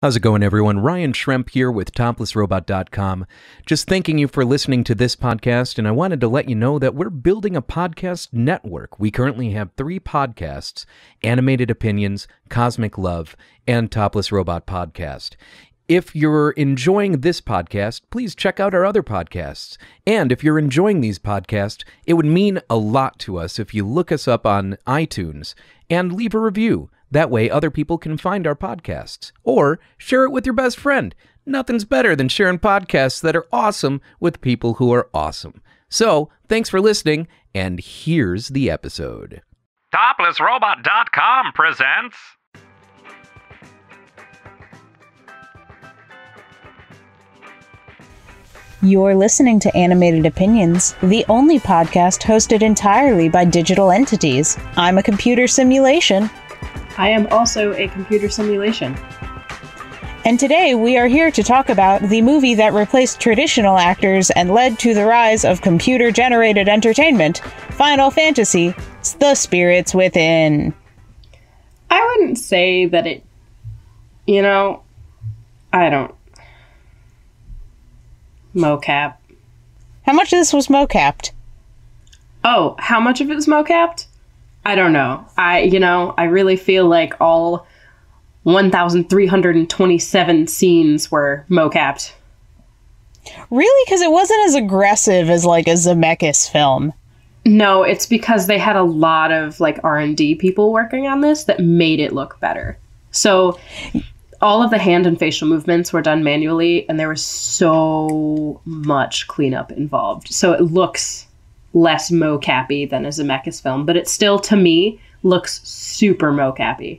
How's it going, everyone? Ryan Schremp here with ToplessRobot.com. Just thanking you for listening to this podcast, and I wanted to let you know that we're building a podcast network. We currently have 3 podcasts: Animated Opinions, Cosmic Love, and Topless Robot Podcast. If you're enjoying this podcast, please check out our other podcasts. And if you're enjoying these podcasts, it would mean a lot to us if you look us up on iTunes and leave a review. That way other people can find our podcasts. Or share it with your best friend. Nothing's better than sharing podcasts that are awesome with people who are awesome. So, thanks for listening, and here's the episode. ToplessRobot.com presents... You're listening to Animated Opinions, the only podcast hosted entirely by digital entities. I'm a computer simulation. I am also a computer simulation. And today we are here to talk about the movie that replaced traditional actors and led to the rise of computer-generated entertainment, Final Fantasy: The Spirits Within. I wouldn't say that it... I don't... Mocap. How much of this was mocapped? Oh, how much of it was mocapped? I don't know. I really feel like all 1,327 scenes were mocapped. Really? Because it wasn't as aggressive as, like, a Zemeckis film. No, it's because they had a lot of, R&D people working on this that made it look better. So all of the hand and facial movements were done manually, and there was so much cleanup involved. So it looks less mocap-y than a Zemeckis film, but it still, to me, looks super mocap-y.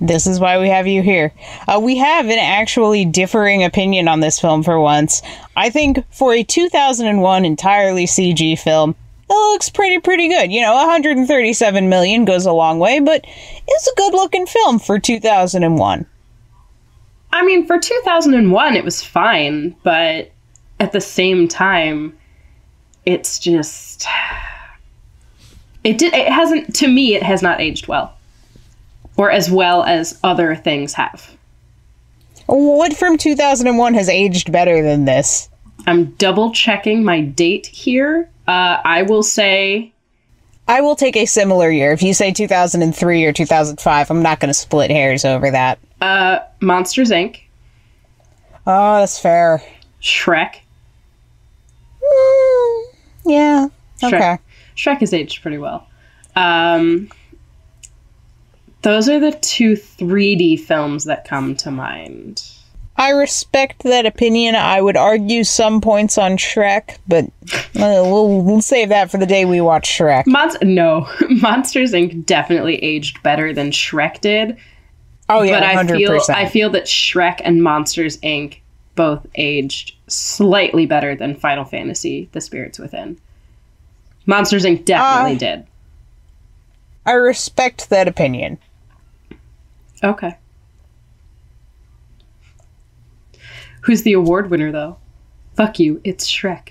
This is why we have you here. We have an actually differing opinion on this film for once. I think for a 2001 entirely CG film, it looks pretty good. 137 million goes a long way, but it's a good-looking film for 2001. I mean, for 2001, it was fine, but at the same time, it's just... To me, it has not aged well. Or as well as other things have. What from 2001 has aged better than this? I'm double-checking my date here. I will say... I will take a similar year. If you say 2003 or 2005, I'm not going to split hairs over that. Monsters, Inc. Oh, that's fair. Shrek. Yeah. Okay. Shrek has aged pretty well. Those are the 2 3D films that come to mind. I respect that opinion. I would argue some points on Shrek, but we'll save that for the day we watch Shrek. Monsters Inc. definitely aged better than Shrek did. Oh yeah, but 100%. I feel that Shrek and Monsters Inc. both aged slightly better than Final Fantasy: The Spirits Within. Monsters Inc. definitely did. I respect that opinion. Okay. Who's the award winner, though? Fuck you, it's Shrek.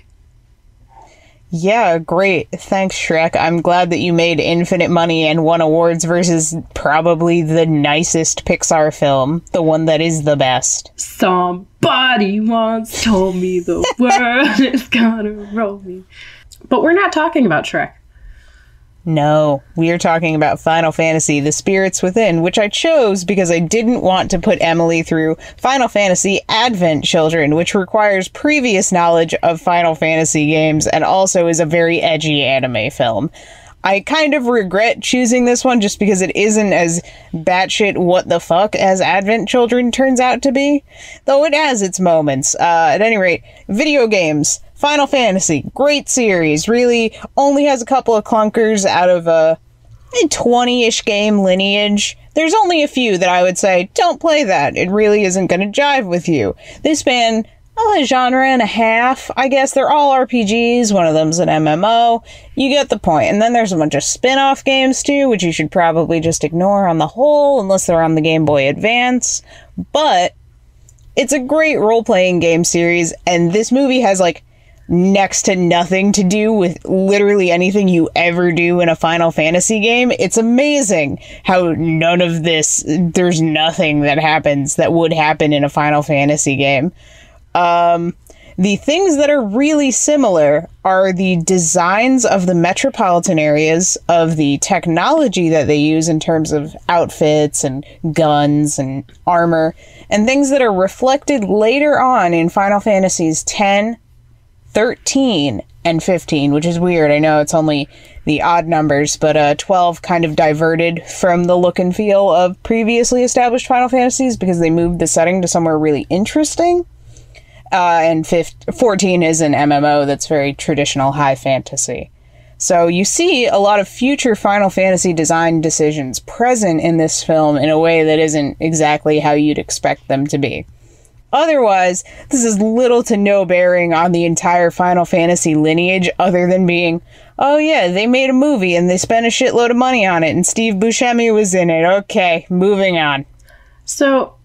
Yeah, great. Thanks, Shrek. I'm glad that you made infinite money and won awards versus probably the nicest Pixar film, the one that is the best. Somebody once told me the world is gonna roll me. But we're not talking about Shrek. No, we are talking about Final Fantasy: The Spirits Within, which I chose because I didn't want to put Emily through Final Fantasy Advent Children, which requires previous knowledge of Final Fantasy games and also is a very edgy anime film. I kind of regret choosing this one just because it isn't as batshit what the fuck as Advent Children turns out to be, though it has its moments. At any rate, video games. Final Fantasy, great series, really only has a couple of clunkers out of a 20-ish game lineage. There's only a few that I would say, don't play that, it really isn't going to jive with you. They span a genre and a half, I guess. They're all RPGs, one of them's an MMO, you get the point. And then there's a bunch of spin-off games too, which you should probably just ignore on the whole, unless they're on the Game Boy Advance, but it's a great role-playing game series, and this movie has, next to nothing to do with literally anything you ever do in a Final Fantasy game. It's amazing how none of this, there's nothing that happens that would happen in a Final Fantasy game. The things that are really similar are the designs of the metropolitan areas, of the technology that they use in terms of outfits and guns and armor, and things that are reflected later on in Final Fantasies 10, 13, and 15, which is weird. I know it's only the odd numbers, but 12 kind of diverted from the look and feel of previously established Final Fantasies because they moved the setting to somewhere really interesting. And 14 is an MMO that's very traditional high fantasy. So you see a lot of future Final Fantasy design decisions present in this film in a way that isn't exactly how you'd expect them to be. Otherwise, this has little to no bearing on the entire Final Fantasy lineage other than being, oh yeah, they made a movie and they spent a shitload of money on it and Steve Buscemi was in it. Okay, moving on. So,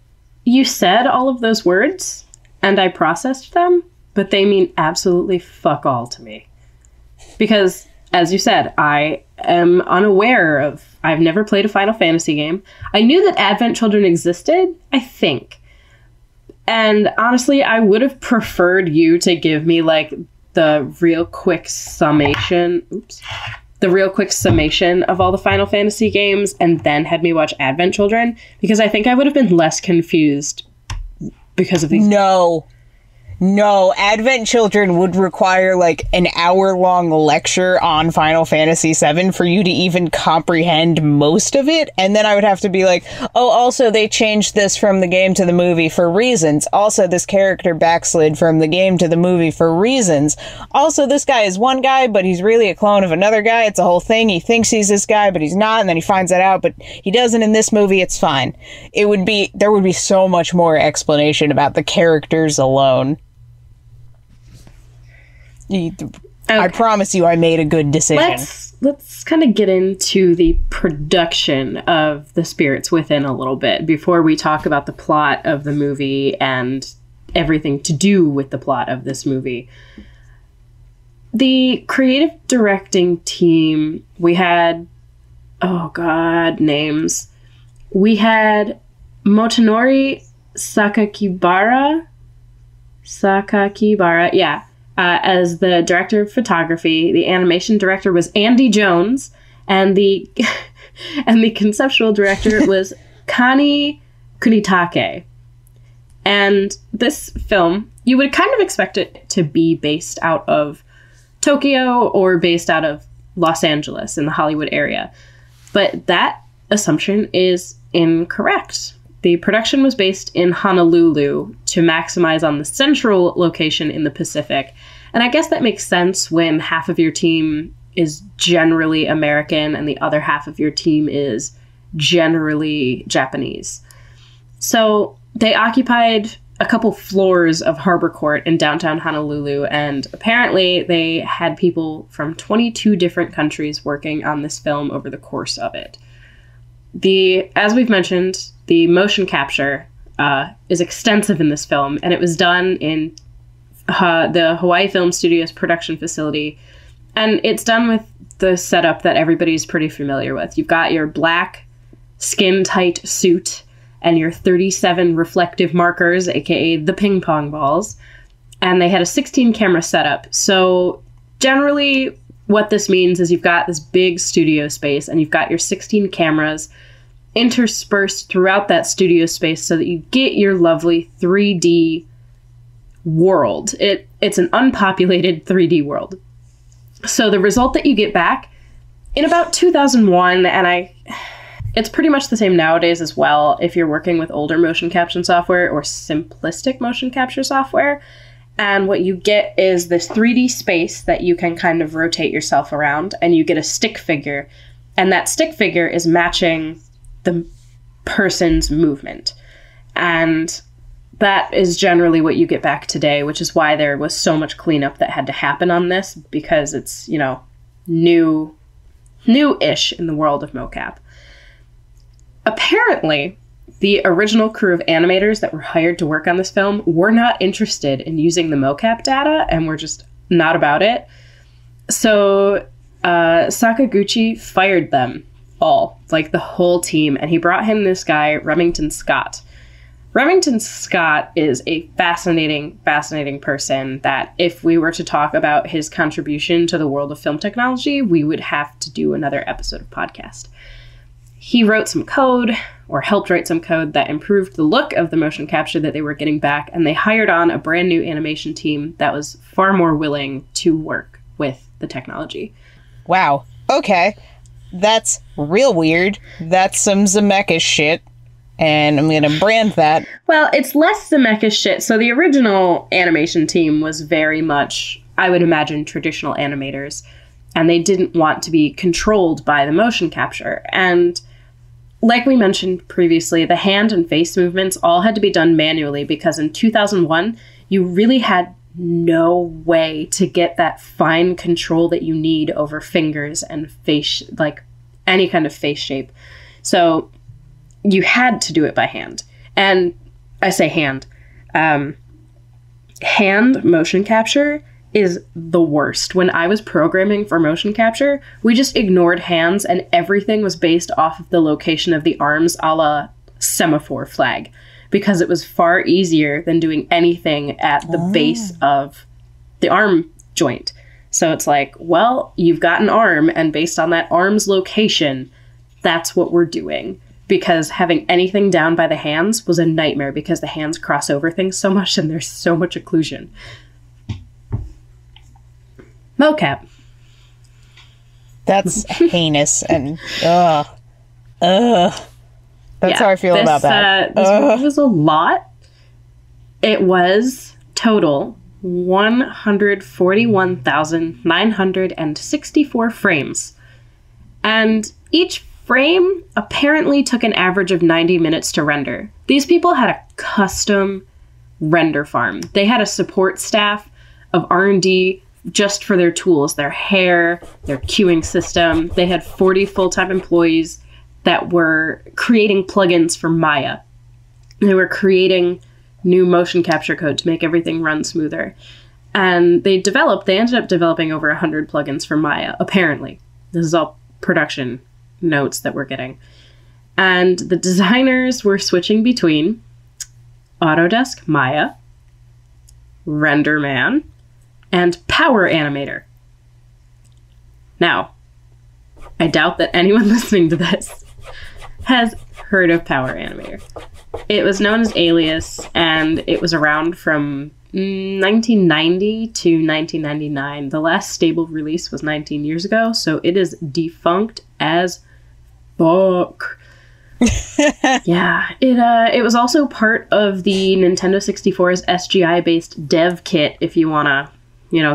you said all of those words, and I processed them, but they mean absolutely fuck all to me. Because, as you said, I am unaware of... I've never played a Final Fantasy game. I knew that Advent Children existed, I think. And honestly, I would have preferred you to give me, like, the real quick summation... the real quick summation of all the Final Fantasy games, and then had me watch Advent Children, because I think I would have been less confused because of these. No, Advent Children would require like an hour-long lecture on Final Fantasy VII for you to even comprehend most of it, and then I would have to be like, oh, also they changed this from the game to the movie for reasons. Also, this character backslid from the game to the movie for reasons. Also, this guy is one guy, but he's really a clone of another guy. It's a whole thing. He thinks he's this guy, but he's not, and then he finds that out, but he doesn't in this movie. It's fine. There would be so much more explanation about the characters alone. Okay. I promise you I made a good decision. Let's kind of get into the production of The Spirits Within a little bit before we talk about the plot of the movie and everything to do with the plot of this movie. The creative directing team, we had, names. We had Motonori Sakakibara, yeah. As the director of photography. The animation director was Andy Jones, and the conceptual director was Kani Kunitake. And this film, you would kind of expect it to be based out of Tokyo or based out of Los Angeles in the Hollywood area. But that assumption is incorrect. The production was based in Honolulu to maximize on the central location in the Pacific. And I guess that makes sense when half of your team is generally American and the other half of your team is generally Japanese. So they occupied a couple floors of Harbor Court in downtown Honolulu, and apparently they had people from 22 different countries working on this film over the course of it. As we've mentioned, the motion capture is extensive in this film, and it was done in the Hawaii Film Studios production facility. And it's done with the setup that everybody's pretty familiar with. You've got your black skin-tight suit and your 37 reflective markers, aka the ping pong balls. And they had a 16-camera setup. So generally what this means is you've got this big studio space and you've got your 16 cameras interspersed throughout that studio space so that you get your lovely 3D world. It's an unpopulated 3D world. So the result that you get back in about 2001, and it's pretty much the same nowadays as well if you're working with older motion capture software or simplistic motion capture software. And what you get is this 3D space that you can kind of rotate yourself around, and you get a stick figure. And that stick figure is matching the person's movement. And that is generally what you get back today, which is why there was so much cleanup that had to happen on this, because it's, new-ish in the world of mocap. Apparently, the original crew of animators that were hired to work on this film were not interested in using the mocap data and were just not about it. So Sakaguchi fired them all, like the whole team, and he brought him this guy, Remington Scott. Remington Scott is a fascinating person that if we were to talk about his contribution to the world of film technology, we would have to do another episode of podcast. He wrote some code, or helped write some code, that improved the look of the motion capture that they were getting back, and they hired on a brand new animation team that was far more willing to work with the technology. Wow. Okay. That's real weird. That's some Zemeckis shit. And I'm going to brand that. Well, it's less Zemeckis shit. So the original animation team was very much, I would imagine, traditional animators. And they didn't want to be controlled by the motion capture. And like we mentioned previously, the hand and face movements all had to be done manually because in 2001, you really had no way to get that fine control that you need over fingers and face, like any kind of face shape. So you had to do it by hand. And I say hand. Hand motion capture is the worst. When I was programming for motion capture, we just ignored hands and everything was based off of the location of the arms a la semaphore flag, because it was far easier than doing anything at the base of the arm joint. So it's like, well, you've got an arm, and based on that arm's location, that's what we're doing. Because having anything down by the hands was a nightmare because the hands cross over things so much and there's so much occlusion. Mocap. That's heinous and That's how I feel about that. This movie was a lot. It was total 141,964 frames. And each frame apparently took an average of 90 minutes to render. These people had a custom render farm. They had a support staff of R&D just for their tools, their hair, their queuing system. They had 40 full-time employees that were creating plugins for Maya. They were creating new motion capture code to make everything run smoother. And they ended up developing over 100 plugins for Maya, apparently. This is all production notes that we're getting. And the designers were switching between Autodesk Maya, RenderMan, and Power Animator. Now, I doubt that anyone listening to this has heard of Power Animator. It was known as Alias, and it was around from 1990 to 1999. The last stable release was 19 years ago, so it is defunct as fuck. Yeah, it was also part of the Nintendo 64's SGI-based dev kit, if you want to,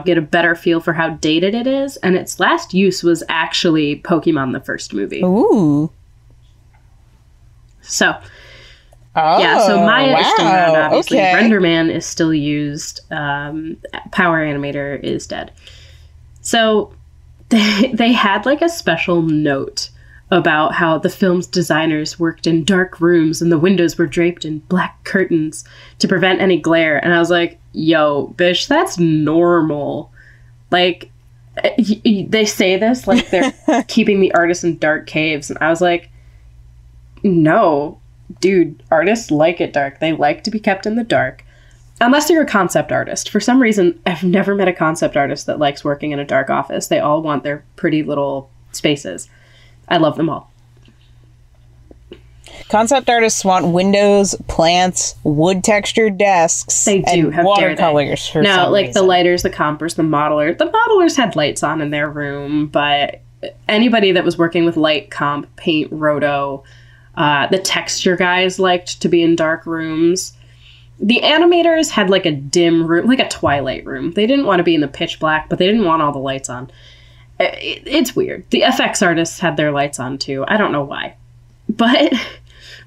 get a better feel for how dated it is. And its last use was actually Pokemon the first movie. Ooh. So, so Maya is still around, obviously. Okay. RenderMan is still used. Power Animator is dead. So, they had like a special note about how the film's designers worked in dark rooms and the windows were draped in black curtains to prevent any glare. And I was like, yo, bitch, that's normal. Like, they say this like they're keeping the artists in dark caves. And I was like, no, dude, artists like it dark. They like to be kept in the dark. Unless you're a concept artist. For some reason, I've never met a concept artist that likes working in a dark office. They all want their pretty little spaces. I love them all. Concept artists want windows, plants, wood textured desks, they do, and watercolors for no, some like reason. the lighters, the compers, the modelers. The modelers had lights on in their room, but anybody that was working with light, comp, paint, roto, the texture guys liked to be in dark rooms. The animators had like a dim room, like a twilight room. They didn't want to be in the pitch black, but they didn't want all the lights on. It's weird. The FX artists had their lights on too. I don't know why. But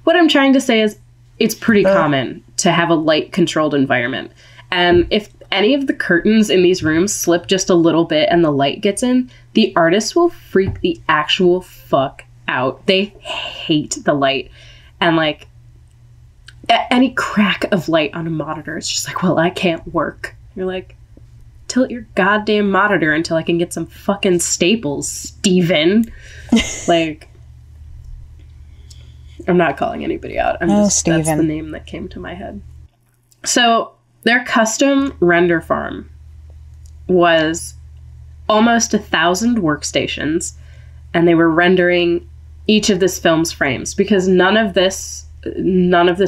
what I'm trying to say is it's pretty common to have a light-controlled environment. And if any of the curtains in these rooms slip just a little bit and the light gets in, the artists will freak the actual fuck out. They hate the light. And like, any crack of light on a monitor, it's just like, well, I can't work. You're like, tilt your goddamn monitor until I can get some fucking staples, Steven. Like, I'm not calling anybody out. That's the name that came to my head. So their custom render farm was almost 1,000 workstations, and they were rendering each of this film's frames, because none of this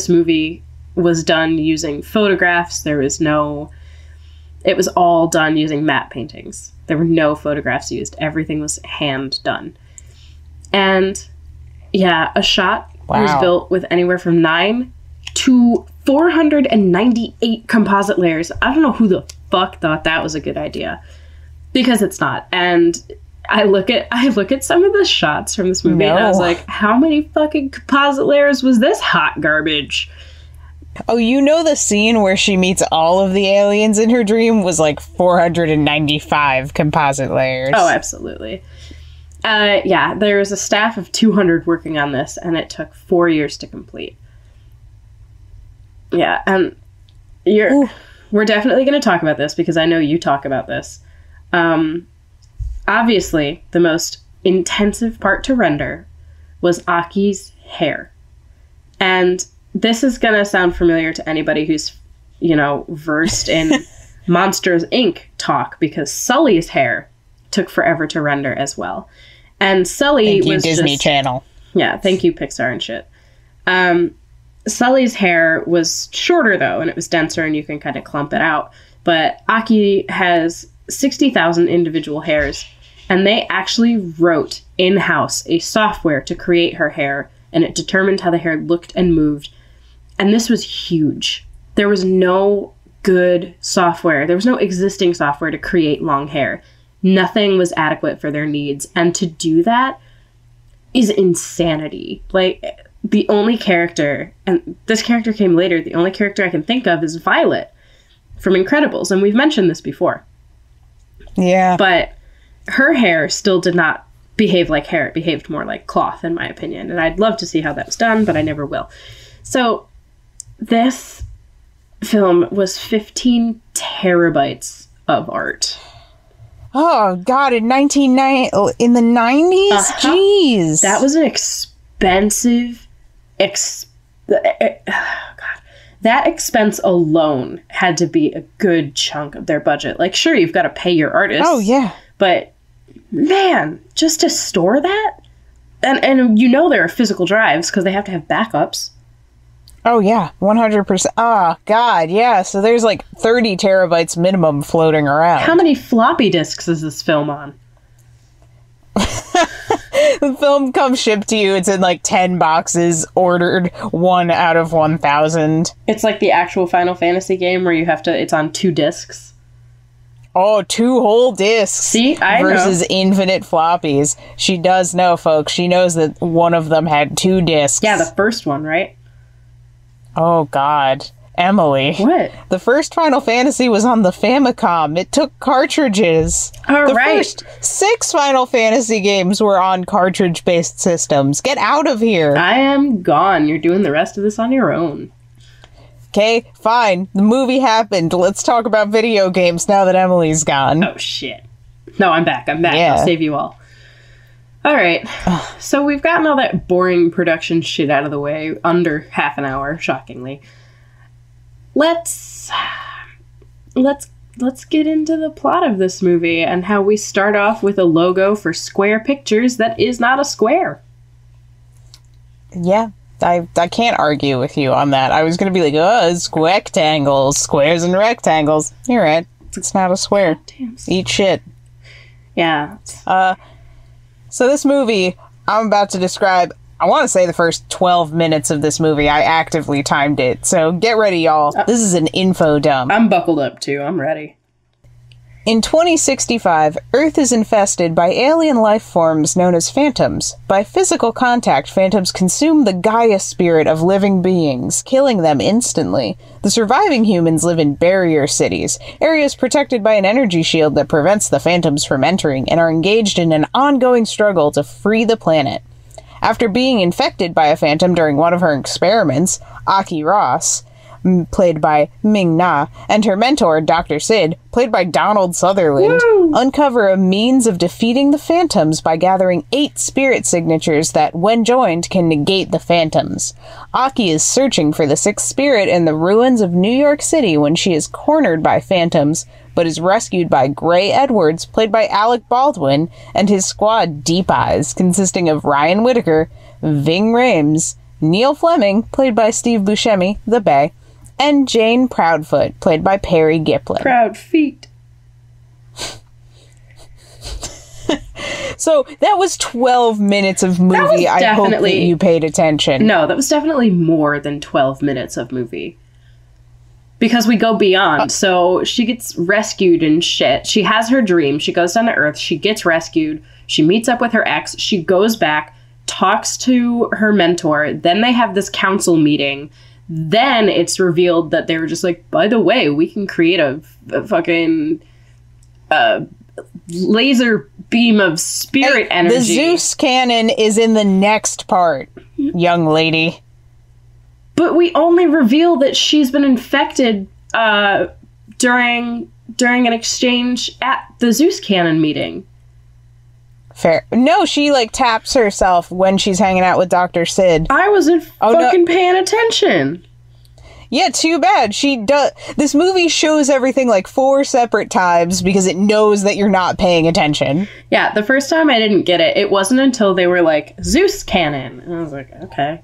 movie was done using photographs. It was all done using matte paintings. There were no photographs used. Everything was hand done. And yeah, a shot was built with anywhere from 9 to 498 composite layers. I don't know who the fuck thought that was a good idea, because it's not. And I look at some of the shots from this movie and I was like, how many fucking composite layers was this hot garbage? Oh, you know, the scene where she meets all of the aliens in her dream was like 495 composite layers. Oh, absolutely. Yeah, there was a staff of 200 working on this, and it took 4 years to complete. Yeah, and we're definitely going to talk about this, because I know you talk about this. Obviously, the most intensive part to render was Aki's hair. And this is going to sound familiar to anybody who's, versed in Monsters, Inc. talk, because Sully's hair took forever to render as well. And Sully was Disney Channel. Yeah, thank you, Pixar and shit. Sully's hair was shorter, though, and it was denser, and you can kind of clump it out. But Aki has 60,000 individual hairs, and they actually wrote in-house a software to create her hair, and it determined how the hair looked and moved. And this was huge. There was no good software. There was no existing software to create long hair. Nothing was adequate for their needs. And to do that is insanity. Like, the only character, and this character came later, the only character I can think of is Violet from Incredibles. And we've mentioned this before. Yeah. But her hair still did not behave like hair. It behaved more like cloth, in my opinion. And I'd love to see how that was done, but I never will. So this film was 15 terabytes of art. Oh, God, in the 90s? Jeez. That was an expensive... God. That expense alone had to be a good chunk of their budget. Like, sure, you've got to pay your artists. Oh, yeah. But, man, just to store that? And there are physical drives, because they have to have backups. Oh, yeah, 100%. Oh, God, yeah. So there's like 30 terabytes minimum floating around. How many floppy disks is this film on? The film comes shipped to you. It's in like 10 boxes, ordered 1 out of 1,000. It's like the actual Final Fantasy game where it's on 2 discs. Oh, 2 whole discs. See, I versus know. infinite floppies. She does know, folks. She knows that one of them had 2 discs. Yeah, the first one, right? Oh, God. Emily. What? The first Final Fantasy was on the Famicom. It took cartridges. The first 6 Final Fantasy games were on cartridge-based systems. Get out of here. I am gone. You're doing the rest of this on your own. Okay, fine. The movie happened. Let's talk about video games now that Emily's gone. Oh, shit. No, I'm back. Yeah. I'll save you all. All right. So we've gotten all that boring production shit out of the way under half an hour, shockingly. Let's get into the plot of this movie and how we start off with a logo for Square Pictures that is not a square. Yeah, I can't argue with you on that. I was going to be like, it's rectangles, squares and rectangles. You're right. It's not a square. Eat shit. Yeah. So this movie I'm about to describe, I want to say the first 12 minutes of this movie, I actively timed it. So get ready, y'all. This is an info dump. I'm buckled up, too. I'm ready. In 2065, Earth is infested by alien life forms known as phantoms. By physical contact, phantoms consume the Gaia spirit of living beings, killing them instantly. The surviving humans live in barrier cities, areas protected by an energy shield that prevents the phantoms from entering, and are engaged in an ongoing struggle to free the planet. After being infected by a phantom during one of her experiments, Aki Ross, played by Ming Na, and her mentor, Dr. Sid, played by Donald Sutherland, uncover a means of defeating the phantoms by gathering 8 spirit signatures that, when joined, can negate the phantoms. Aki is searching for the 6th spirit in the ruins of New York City when she is cornered by phantoms, but is rescued by Gray Edwards, played by Alec Baldwin, and his squad Deep Eyes, consisting of Ryan Whitaker, Ving Rhames, Neil Fleming, played by Steve Buscemi, the Bay, and Jane Proudfoot, played by Perry Giplin. Proud feet. So that was 12 minutes of movie. I hope that you paid attention. No, that was definitely more than 12 minutes of movie. Because we go beyond. So she gets rescued and shit. She has her dream. She goes down to Earth. She gets rescued. She meets up with her ex. She goes back, talks to her mentor. Then they have this council meeting. Then it's revealed that they were just like, by the way, we can create a fucking laser beam of spirit energy. The Zeus cannon is in the next part, young lady. But we only reveal that she's been infected during an exchange at the Zeus cannon meeting. Fair. No, she, taps herself when she's hanging out with Dr. Sid. I wasn't paying attention. Yeah, too bad. She does. This movie shows everything 4 separate times because it knows that you're not paying attention. Yeah, the first time I didn't get it. It wasn't until they were like, Zeus cannon. And I was like, okay.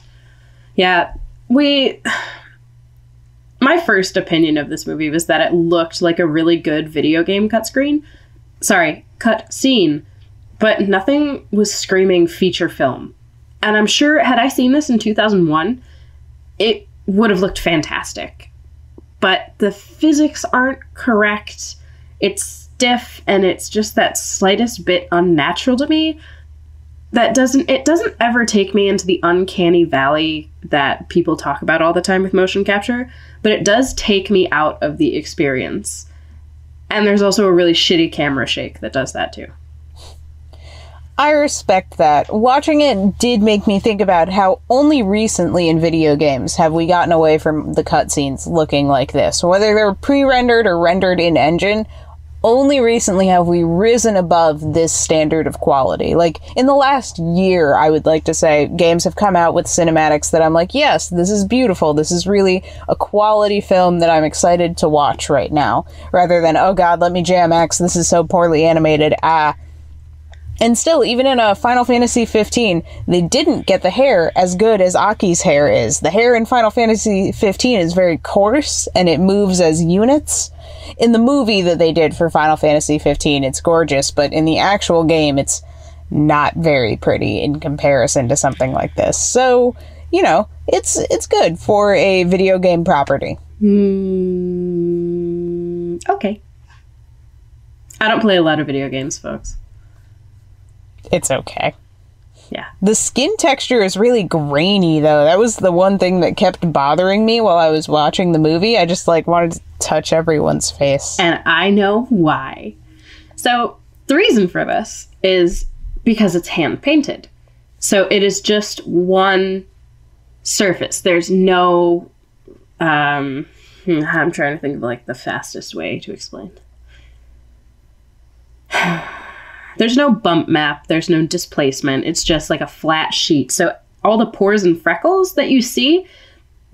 Yeah, my first opinion of this movie was that it looked like a really good video game cut scene. But nothing was screaming feature film. And I'm sure, had I seen this in 2001, it would have looked fantastic. But the physics aren't correct. It's stiff, and it's just that slightest bit unnatural to me. It doesn't ever take me into the uncanny valley that people talk about all the time with motion capture, but it does take me out of the experience. And there's also a really shitty camera shake that does that too. I respect that. Watching it did make me think about how only recently in video games have we gotten away from the cutscenes looking like this. Whether they're pre-rendered or rendered in-engine, only recently have we risen above this standard of quality. In the last year, I would like to say, games have come out with cinematics that I'm like, yes, this is beautiful. This is really a quality film that I'm excited to watch right now. Rather than, oh god, let me jam X, this is so poorly animated, And still, even in Final Fantasy 15, they didn't get the hair as good as Aki's hair is. The hair in Final Fantasy 15 is very coarse, and it moves as units. In the movie that they did for Final Fantasy 15, it's gorgeous, but in the actual game, it's not very pretty in comparison to something like this. So, it's good for a video game property. Okay. I don't play a lot of video games, folks. It's okay. Yeah. The skin texture is really grainy, though. That was the one thing that kept bothering me while I was watching the movie. I just, wanted to touch everyone's face. And I know why. So, the reason for this is because it's hand-painted. So, it is just one surface. There's no... I'm trying to think of, the fastest way to explain. There's no bump map. There's no displacement. It's just a flat sheet. So all the pores and freckles that you see,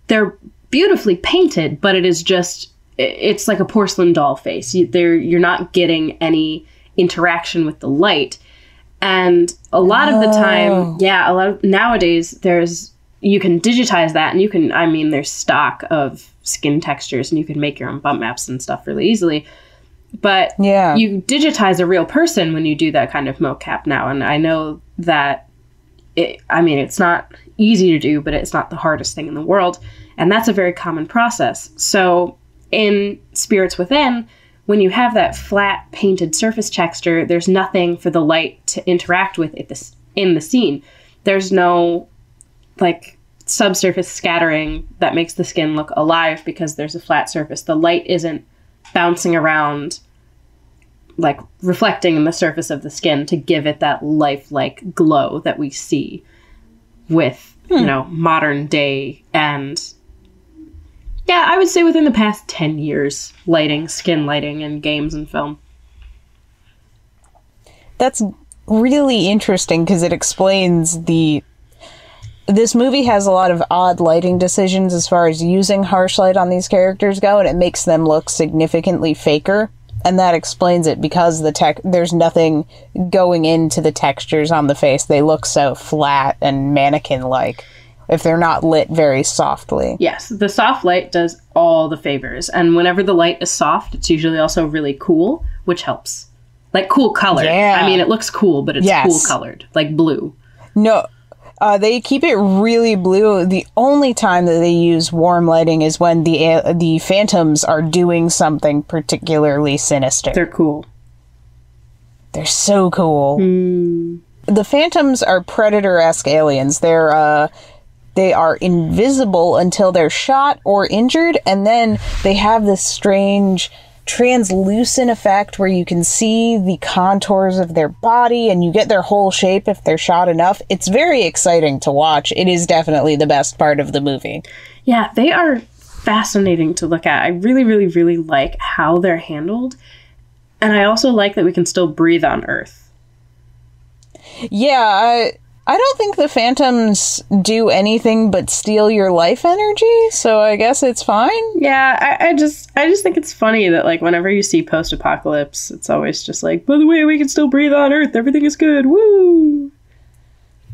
they're beautifully painted, but it's like a porcelain doll face. You're not getting any interaction with the light. And a lot of the time, nowadays, you can digitize that, and there's stock of skin textures, and you can make your own bump maps and stuff really easily. But you digitize a real person when you do that kind of mocap now. And I know that, it's not easy to do, but it's not the hardest thing in the world. And that's a very common process. So in Spirits Within, when you have that flat painted surface texture, there's nothing for the light to interact with in the scene. There's no, subsurface scattering that makes the skin look alive because there's a flat surface. The light isn't bouncing around, reflecting in the surface of the skin to give it that lifelike glow that we see with, modern day and Yeah, I would say within the past 10 years, skin lighting in games and film. That's really interesting because it explains this movie has a lot of odd lighting decisions as far as using harsh light on these characters go, and it makes them look significantly faker. And that explains it because there's nothing going into the textures on the face. They look so flat and mannequin-like if they're not lit very softly. Yes, the soft light does all the favors. And whenever the light is soft, it's usually also really cool, which helps. Like cool colored. Yeah. I mean, it looks cool, but it's cool colored. Like blue. No, they keep it really blue. The only time that they use warm lighting is when the phantoms are doing something particularly sinister. They're cool. They're so cool. The phantoms are predator-esque aliens. They are invisible until they're shot or injured, and then they have this strange translucent effect where you can see the contours of their body and you get their whole shape if they're shot enough. It's very exciting to watch. It is definitely the best part of the movie. Yeah, they are fascinating to look at. I really, really, really like how they're handled. And I also like that we can still breathe on Earth. Yeah, I don't think the phantoms do anything but steal your life energy, so I guess it's fine. Yeah, I just think it's funny that, like, whenever you see post-apocalypse, it's always just like, by the way, we can still breathe on Earth, everything is good, woo!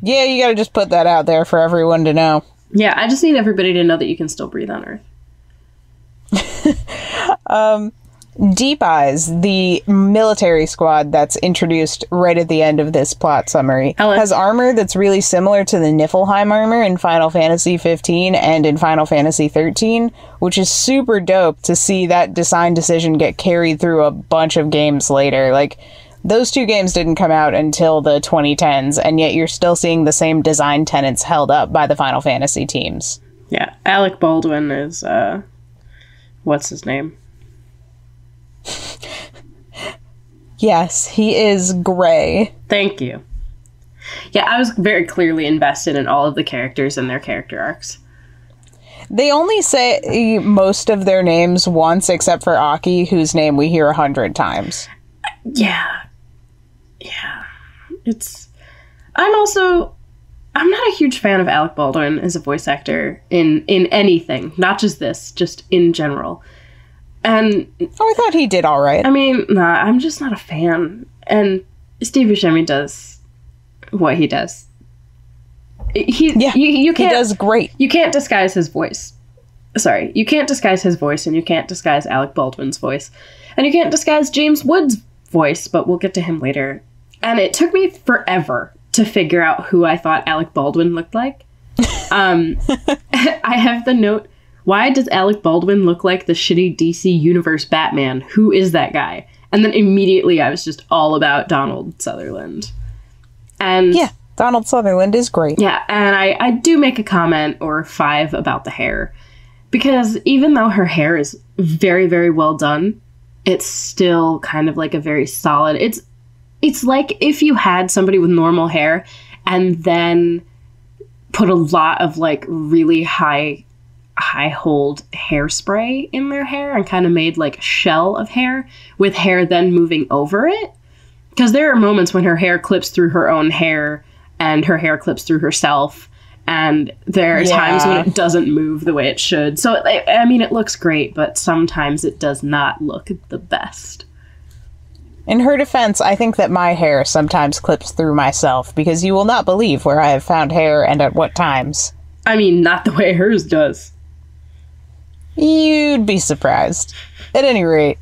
Yeah, you gotta just put that out there for everyone to know. Yeah, I just need everybody to know that you can still breathe on Earth. Deep Eyes, the military squad that's introduced right at the end of this plot summary, has armor that's really similar to the Niflheim armor in Final Fantasy 15 and in Final Fantasy 13, which is super dope to see that design decision get carried through a bunch of games later. Like, those two games didn't come out until the 2010s, and yet you're still seeing the same design tenets held up by the Final Fantasy teams. Yeah, Alec Baldwin is, what's his name? Yes, he is Gray. Thank you. Yeah, I was very invested in all of the characters and their character arcs. They only say most of their names once, except for Aki, whose name we hear 100 times. Yeah. I'm not a huge fan of Alec Baldwin as a voice actor in anything, not just this, just in general. And I thought he did all right. I mean, nah, I'm just not a fan. And Steve Buscemi does what he does. You can't, he does great. You can't disguise his voice. Sorry, you can't disguise his voice, and you can't disguise Alec Baldwin's voice, and you can't disguise James Woods' voice, but we'll get to him later. And it took me forever to figure out who I thought Alec Baldwin looked like. I have the note, why does Alec Baldwin look like the shitty DC Universe Batman? Who is that guy? And then immediately I was just all about Donald Sutherland. And yeah, Donald Sutherland is great. Yeah, and I do make a comment or 5 about the hair. Because even though her hair is very, very well done, it's still kind of like a very solid... It's like if you had somebody with normal hair and then put a lot of like really high hold hairspray in their hair and kind of made like a shell of hair with hair then moving over it. Because there are moments when her hair clips through her own hair and her hair clips through herself. And there are times when it doesn't move the way it should. So, I mean, it looks great, but sometimes it does not look the best. In her defense, I think that my hair sometimes clips through myself, because you will not believe where I have found hair and at what times. I mean, not the way hers does. You'd be surprised. At any rate,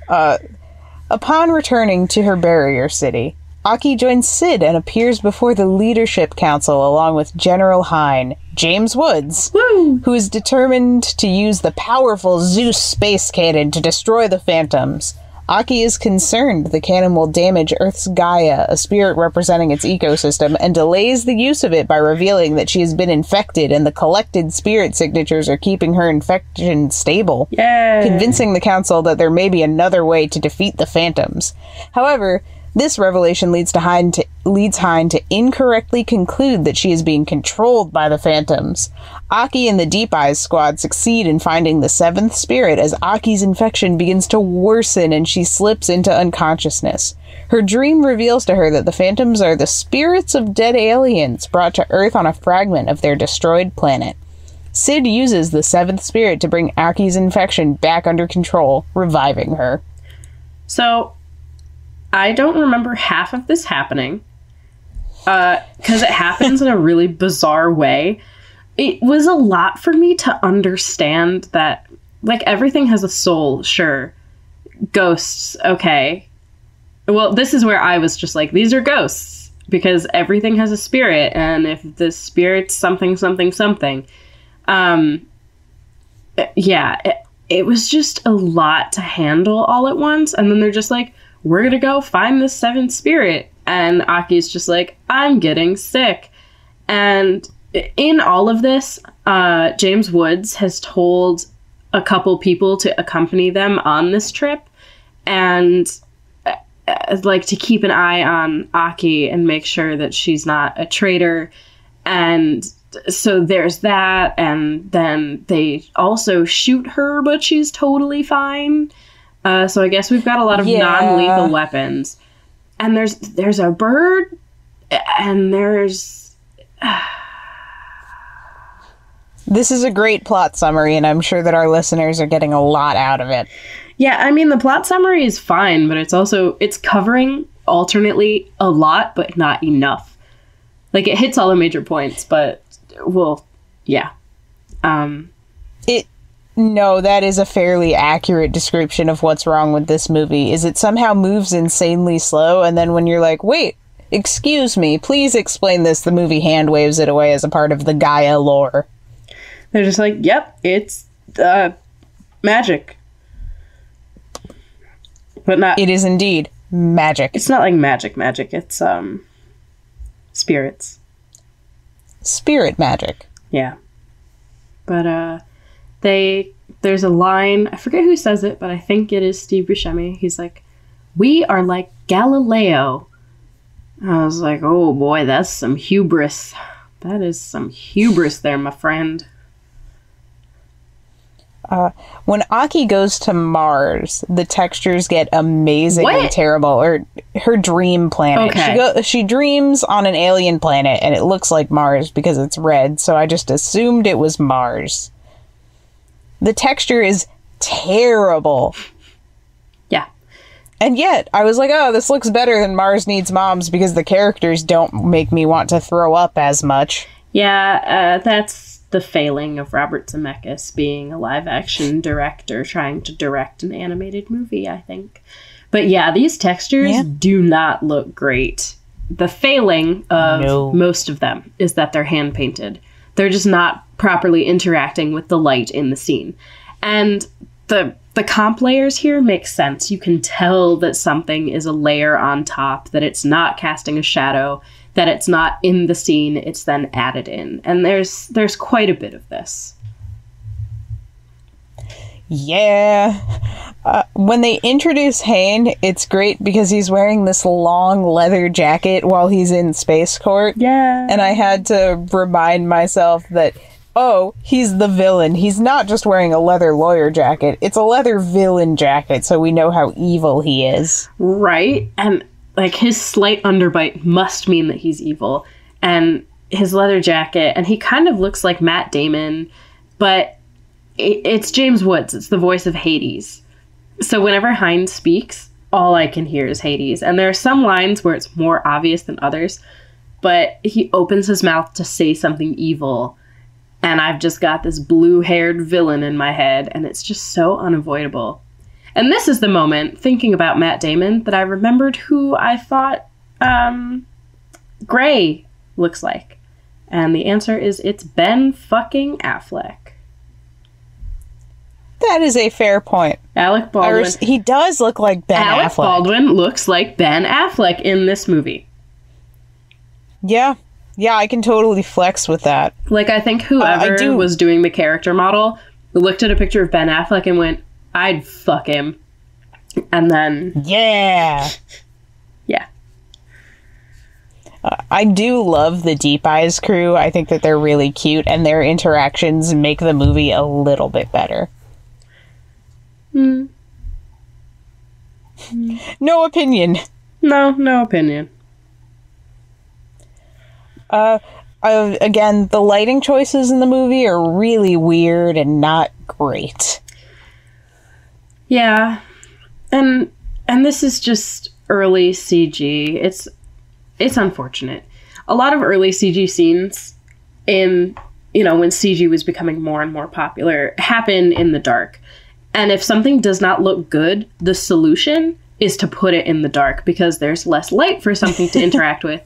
upon returning to her barrier city, Aki joins Sid and appears before the Leadership Council along with General Hine, James Woods, who is determined to use the powerful Zeus space cannon to destroy the Phantoms. Aki is concerned the cannon will damage Earth's Gaia, a spirit representing its ecosystem, and delays the use of it by revealing that she has been infected and the collected spirit signatures are keeping her infection stable, convincing the council that there may be another way to defeat the Phantoms. However, This revelation leads Hein to incorrectly conclude that she is being controlled by the phantoms. Aki and the Deep Eyes squad succeed in finding the seventh spirit as Aki's infection begins to worsen and she slips into unconsciousness. Her dream reveals to her that the phantoms are the spirits of dead aliens brought to Earth on a fragment of their destroyed planet. Sid uses the seventh spirit to bring Aki's infection back under control, reviving her. So, I don't remember half of this happening, because it happens in a really bizarre way. It was a lot for me to understand that, like, everything has a soul, sure. Ghosts, okay. Well, this is where I was just like, these are ghosts, because everything has a spirit, and if the spirit's something, something, something. It was just a lot to handle all at once, and then they're just like, we're gonna go find the seventh spirit. And Aki's just like, I'm getting sick. And in all of this, James Woods has told a couple people to accompany them on this trip and like to keep an eye on Aki and make sure that she's not a traitor. And so there's that. And then they also shoot her, but she's totally fine. So I guess we've got a lot of non-lethal weapons. And there's a bird, and there's... This is a great plot summary, and I'm sure that our listeners are getting a lot out of it. Yeah, I mean, the plot summary is fine, but it's covering alternately a lot, but not enough. Like, it hits all the major points, but, well, yeah. No, that is a fairly accurate description of what's wrong with this movie, is it somehow moves insanely slow, and then when you're like, wait, excuse me, please explain this, the movie hand waves it away as a part of the Gaia lore. They're just like, yep, it's magic. But not... It is indeed magic. It's not like magic, it's spirits. Spirit magic. Yeah. But, there's a line, I forget who says it, but I think it is Steve Buscemi. He's like, we are like Galileo. I was like, oh boy, that's some hubris. That is some hubris there, my friend. When Aki goes to Mars, the textures get amazingly terrible. Or her dream planet. Okay. She dreams on an alien planet, and it looks like Mars because it's red, so I just assumed it was Mars. The texture is terrible. Yeah. And yet, I was like, oh, this looks better than Mars Needs Moms because the characters don't make me want to throw up as much. Yeah, that's the failing of Robert Zemeckis being a live-action director trying to direct an animated movie, I think. But yeah, these textures do not look great. The failing of most of them is that they're hand-painted. They're just not properly interacting with the light in the scene. And the comp layers here make sense. You can tell that something is a layer on top, that it's not casting a shadow, that it's not in the scene, it's then added in. And there's quite a bit of this. Yeah. When they introduce Hein, it's great because he's wearing this long leather jacket while he's in Space Court. Yeah. And I had to remind myself that, oh, he's the villain. He's not just wearing a leather lawyer jacket. It's a leather villain jacket, so we know how evil he is. Right. And, like, his slight underbite must mean that he's evil. And his leather jacket, and he kind of looks like Matt Damon, but it's James Woods. It's the voice of Hades. So whenever Hein speaks, all I can hear is Hades. And there are some lines where it's more obvious than others, but he opens his mouth to say something evil, and I've just got this blue-haired villain in my head, and it's just so unavoidable. And this is the moment, thinking about Matt Damon, that I remembered who I thought Gray looks like. And the answer is it's Ben fucking Affleck. That is a fair point. Alec Baldwin. He does look like Ben Affleck. Alec Baldwin looks like Ben Affleck in this movie. Yeah. Yeah, I can totally flex with that. Like, I think whoever was doing the character model looked at a picture of Ben Affleck and went, I'd fuck him. And then... Yeah! Yeah. I do love the Deep Eyes crew. I think that they're really cute, and their interactions make the movie a little bit better. No opinion. No opinion. Again, the lighting choices in the movie are really weird and not great. Yeah. And this is just early CG. It's unfortunate. A lot of early CG scenes in, when CG was becoming more and more popular, happen in the dark. And if something does not look good, the solution is to put it in the dark because there's less light for something to interact with.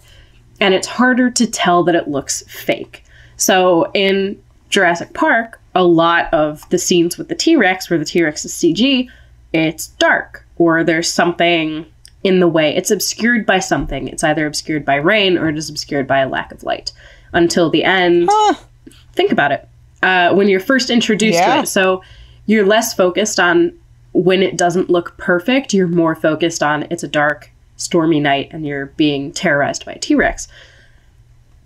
And it's harder to tell that it looks fake. So in Jurassic Park, a lot of the scenes with the T-Rex, where the T-Rex is CG, it's dark. Or there's something in the way. It's obscured by something. It's either obscured by rain or it is obscured by a lack of light. Until the end. Huh. Think about it. When you're first introduced to it. So you're less focused on when it doesn't look perfect. You're more focused on it's a dark, stormy night and you're being terrorized by a T-Rex.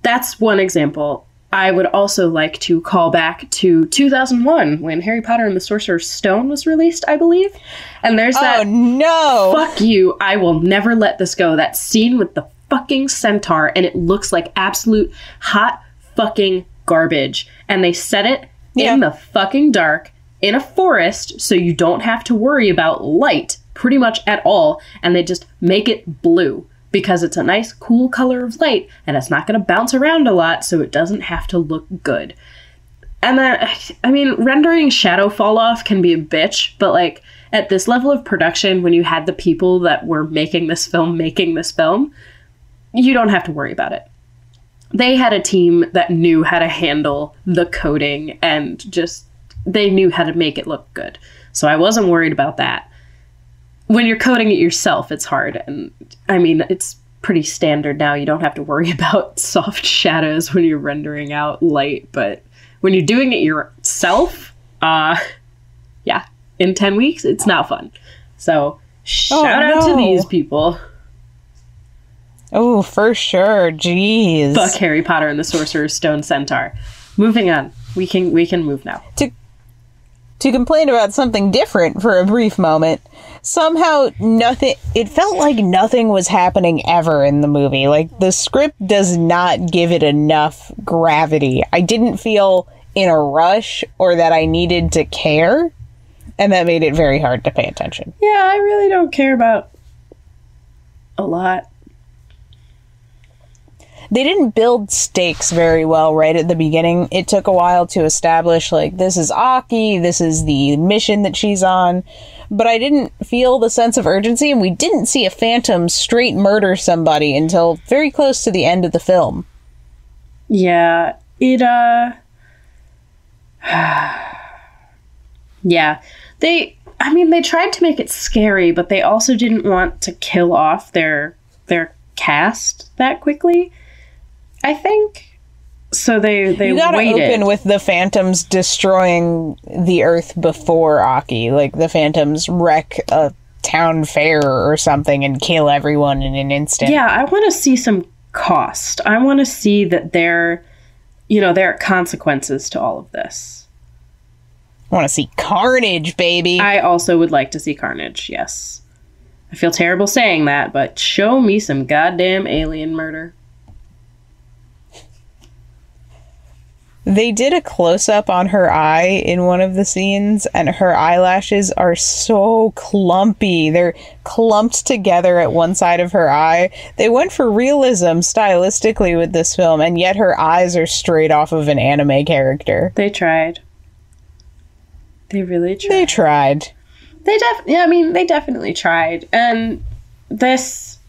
That's one example. I would also like to call back to 2001 when Harry Potter and the Sorcerer's Stone was released, I believe. And there's that, oh no, fuck you, I will never let this go. That scene with the fucking centaur, and it looks like absolute hot fucking garbage. And they set it in the fucking dark in a forest so you don't have to worry about light pretty much at all. And they just make it blue. Because it's a nice, cool color of light, and it's not going to bounce around a lot, so it doesn't have to look good. And then, rendering shadow fall off can be a bitch, but, like, at this level of production, when you had the people that were making this film, you don't have to worry about it. They had a team that knew how to handle the coding, and they knew how to make it look good. So I wasn't worried about that. When you're coding it yourself, it's hard. And it's pretty standard now. You don't have to worry about soft shadows when you're rendering out light. But when you're doing it yourself, in 10 weeks, it's not fun. So shout out to these people. Oh, for sure. Jeez. Fuck Harry Potter and the Sorcerer's Stone Centaur. Moving on. We can move now. To complain about something different for a brief moment, somehow it felt like nothing was happening ever in the movie. Like, the script does not give it enough gravity. I didn't feel in a rush or that I needed to care, and that made it very hard to pay attention. Yeah, I really don't care about a lot. They didn't build stakes very well right at the beginning. It took a while to establish, like, this is Aki, this is the mission that she's on. But I didn't feel the sense of urgency, and we didn't see a phantom straight murder somebody until very close to the end of the film. Yeah, yeah. They tried to make it scary, but they also didn't want to kill off their cast that quickly. I think so. They you gotta waited. Open with the phantoms destroying the Earth before Aki. Like, the phantoms wreck a town fair or something and kill everyone in an instant. Yeah, I want to see some cost. I want to see that there are consequences to all of this. I want to see carnage, baby. I also would like to see carnage. Yes, I feel terrible saying that, but show me some goddamn alien murder. They did a close-up on her eye in one of the scenes, and her eyelashes are so clumpy. They're clumped together at one side of her eye. They went for realism stylistically with this film, and yet her eyes are straight off of an anime character. They tried. They really tried. They tried. They definitely tried. And this,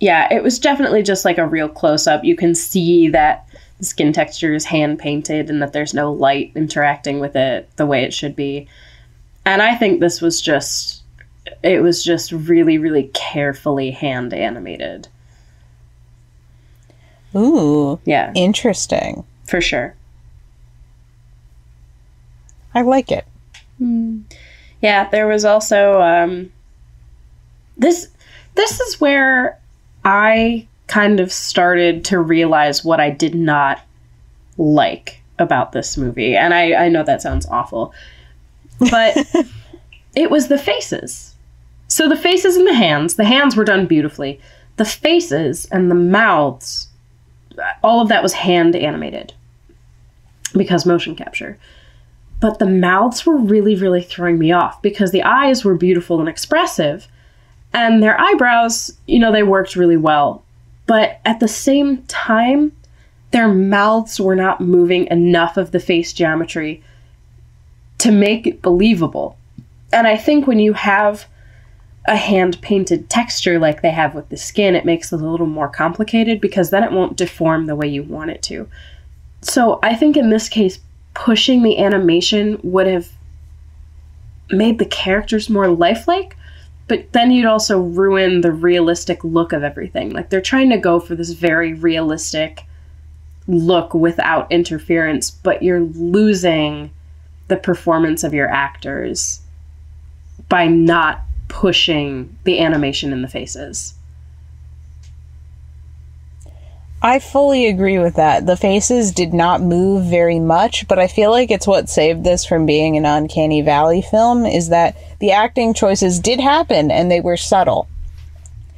it was definitely just like a real close-up. You can see that the skin texture is hand-painted and that there's no light interacting with it the way it should be. And I think this was just really, really carefully hand-animated. Ooh. Yeah. Interesting. For sure. I like it. Yeah, there was also... This this is where I kind of started to realize what I did not like about this movie. And I know that sounds awful, but it was the faces. So the faces and the hands were done beautifully. The faces and the mouths, all of that was hand animated because motion capture. But the mouths were really, really throwing me off because the eyes were beautiful and expressive. And their eyebrows, you know, they worked really well. But at the same time, their mouths were not moving enough of the face geometry to make it believable. And I think when you have a hand-painted texture like they have with the skin, it makes it a little more complicated because then it won't deform the way you want it to. So I think in this case, pushing the animation would have made the characters more lifelike, but then you'd also ruin the realistic look of everything. Like, they're trying to go for this very realistic look without interference, but you're losing the performance of your actors by not pushing the animation in the faces. I fully agree with that. The faces did not move very much, but I feel like it's what saved this from being an Uncanny Valley film, is that the acting choices did happen and they were subtle.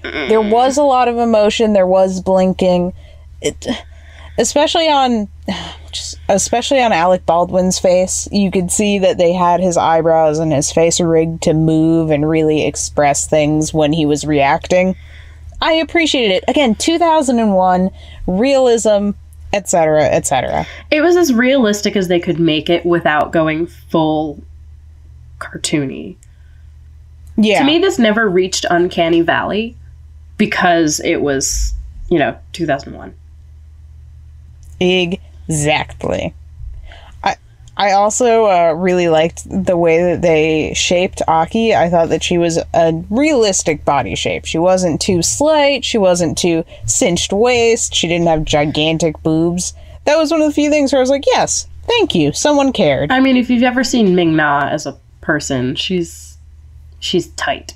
There was a lot of emotion, there was blinking. Especially on Alec Baldwin's face, you could see that they had his eyebrows and his face rigged to move and really express things when he was reacting. I appreciated it. Again, 2001, realism, etc., etc. It was as realistic as they could make it without going full cartoony. Yeah. To me, this never reached Uncanny Valley because it was, 2001. Exactly. I also really liked the way that they shaped Aki. I thought that she was a realistic body shape. She wasn't too slight. She wasn't too cinched waist. She didn't have gigantic boobs. That was one of the few things where I was like, yes, thank you. Someone cared. I mean, if you've ever seen Ming Na as a person, she's tight.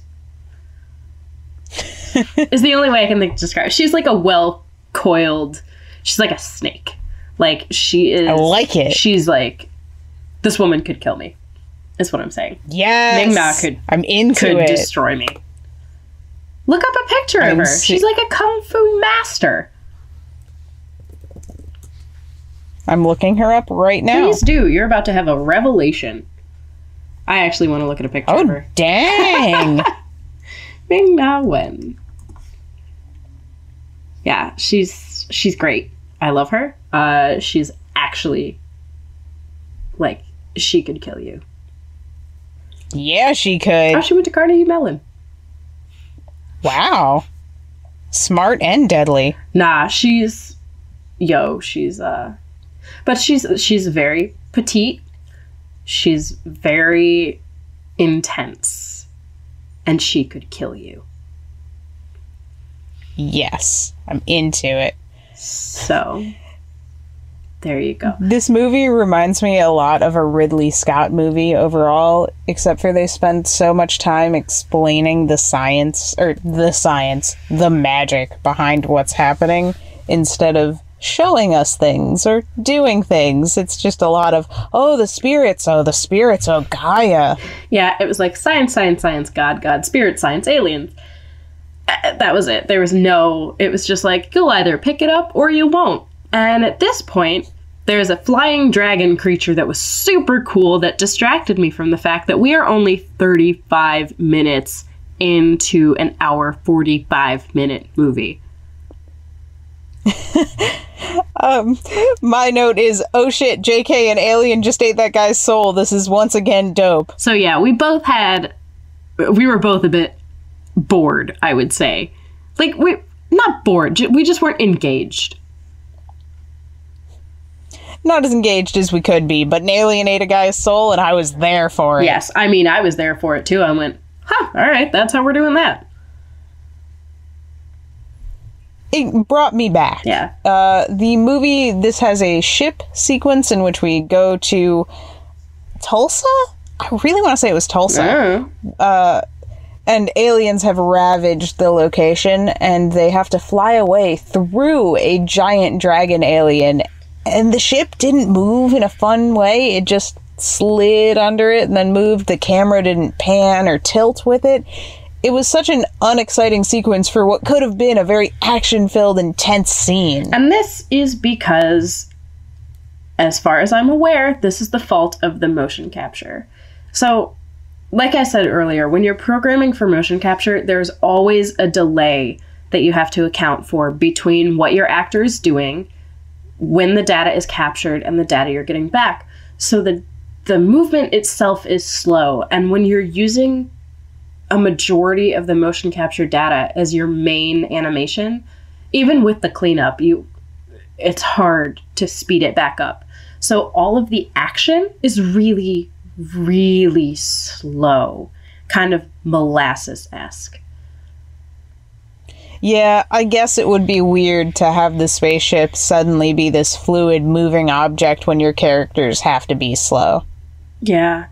Is the only way I can think to describe it. She's like a well-coiled... She's like a snake. Like, she is... I like it. She's like... This woman could kill me, is what I'm saying. Yes. Ming Na could destroy me. Look up a picture of her. She's like a kung fu master. I'm looking her up right now. Please do. You're about to have a revelation. I actually want to look at a picture of her. Oh, dang. Ming Na Wen. Yeah, she's great. I love her. She's actually, like, she could kill you. Yeah, she could. Oh, she went to Carnegie Mellon. Wow. Smart and deadly. Nah, she's but she's very petite. She's very intense. And she could kill you. Yes, I'm into it. So, there you go. This movie reminds me a lot of a Ridley Scott movie overall, except for they spend so much time explaining the magic behind what's happening, instead of showing us things or doing things. It's just a lot of, the spirits, oh, Gaia. Yeah, it was like science, science, science, God, God, spirit, science, aliens. That was it. It was just like, you'll either pick it up or you won't. And at this point, there's a flying dragon creature that was super cool that distracted me from the fact that we are only 35 minutes into an hour 45-minute movie. My note is, oh shit, JK, an alien just ate that guy's soul. This is once again dope. So yeah, we were both a bit bored, I would say. Like, we not bored, we just weren't engaged. Not as engaged as we could be, but an alien ate a guy's soul and I was there for it. Yes, I mean, I was there for it too. I went, all right, that's how we're doing that. It brought me back. Yeah. The movie, this has a ship sequence in which we go to Tulsa? I really want to say it was Tulsa. And aliens have ravaged the location, and they have to fly away through a giant dragon alien. And the ship didn't move in a fun way. It just slid under it and then moved. The camera didn't pan or tilt with it. It was such an unexciting sequence for what could have been a very action-filled, intense scene. And this is because, as far as I'm aware, this is the fault of the motion capture. So, like I said earlier, when you're programming for motion capture, there's always a delay that you have to account for between what your actor is doing when the data is captured and the data you're getting back. So the movement itself is slow, and when you're using a majority of the motion capture data as your main animation, even with the cleanup, it's hard to speed it back up. So all of the action is really, really slow, kind of molasses-esque. Yeah, I guess it would be weird to have the spaceship suddenly be this fluid moving object when your characters have to be slow. Yeah.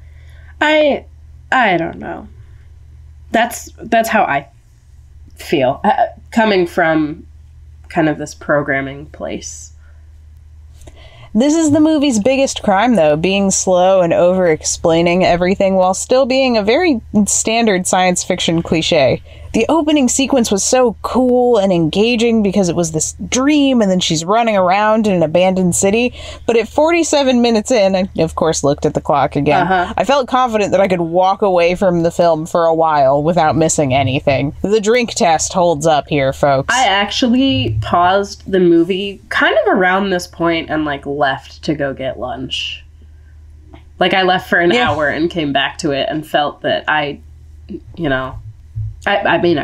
I don't know. That's how I feel, coming from kind of this programming place. This is the movie's biggest crime, though, being slow and over-explaining everything while still being a very standard science fiction cliche. The opening sequence was so cool and engaging because it was this dream and then she's running around in an abandoned city. But at 47 minutes in, I of course looked at the clock again, I felt confident that I could walk away from the film for a while without missing anything. The drink test holds up here, folks. I actually paused the movie kind of around this point and left to go get lunch. I left for an hour and came back to it and felt that I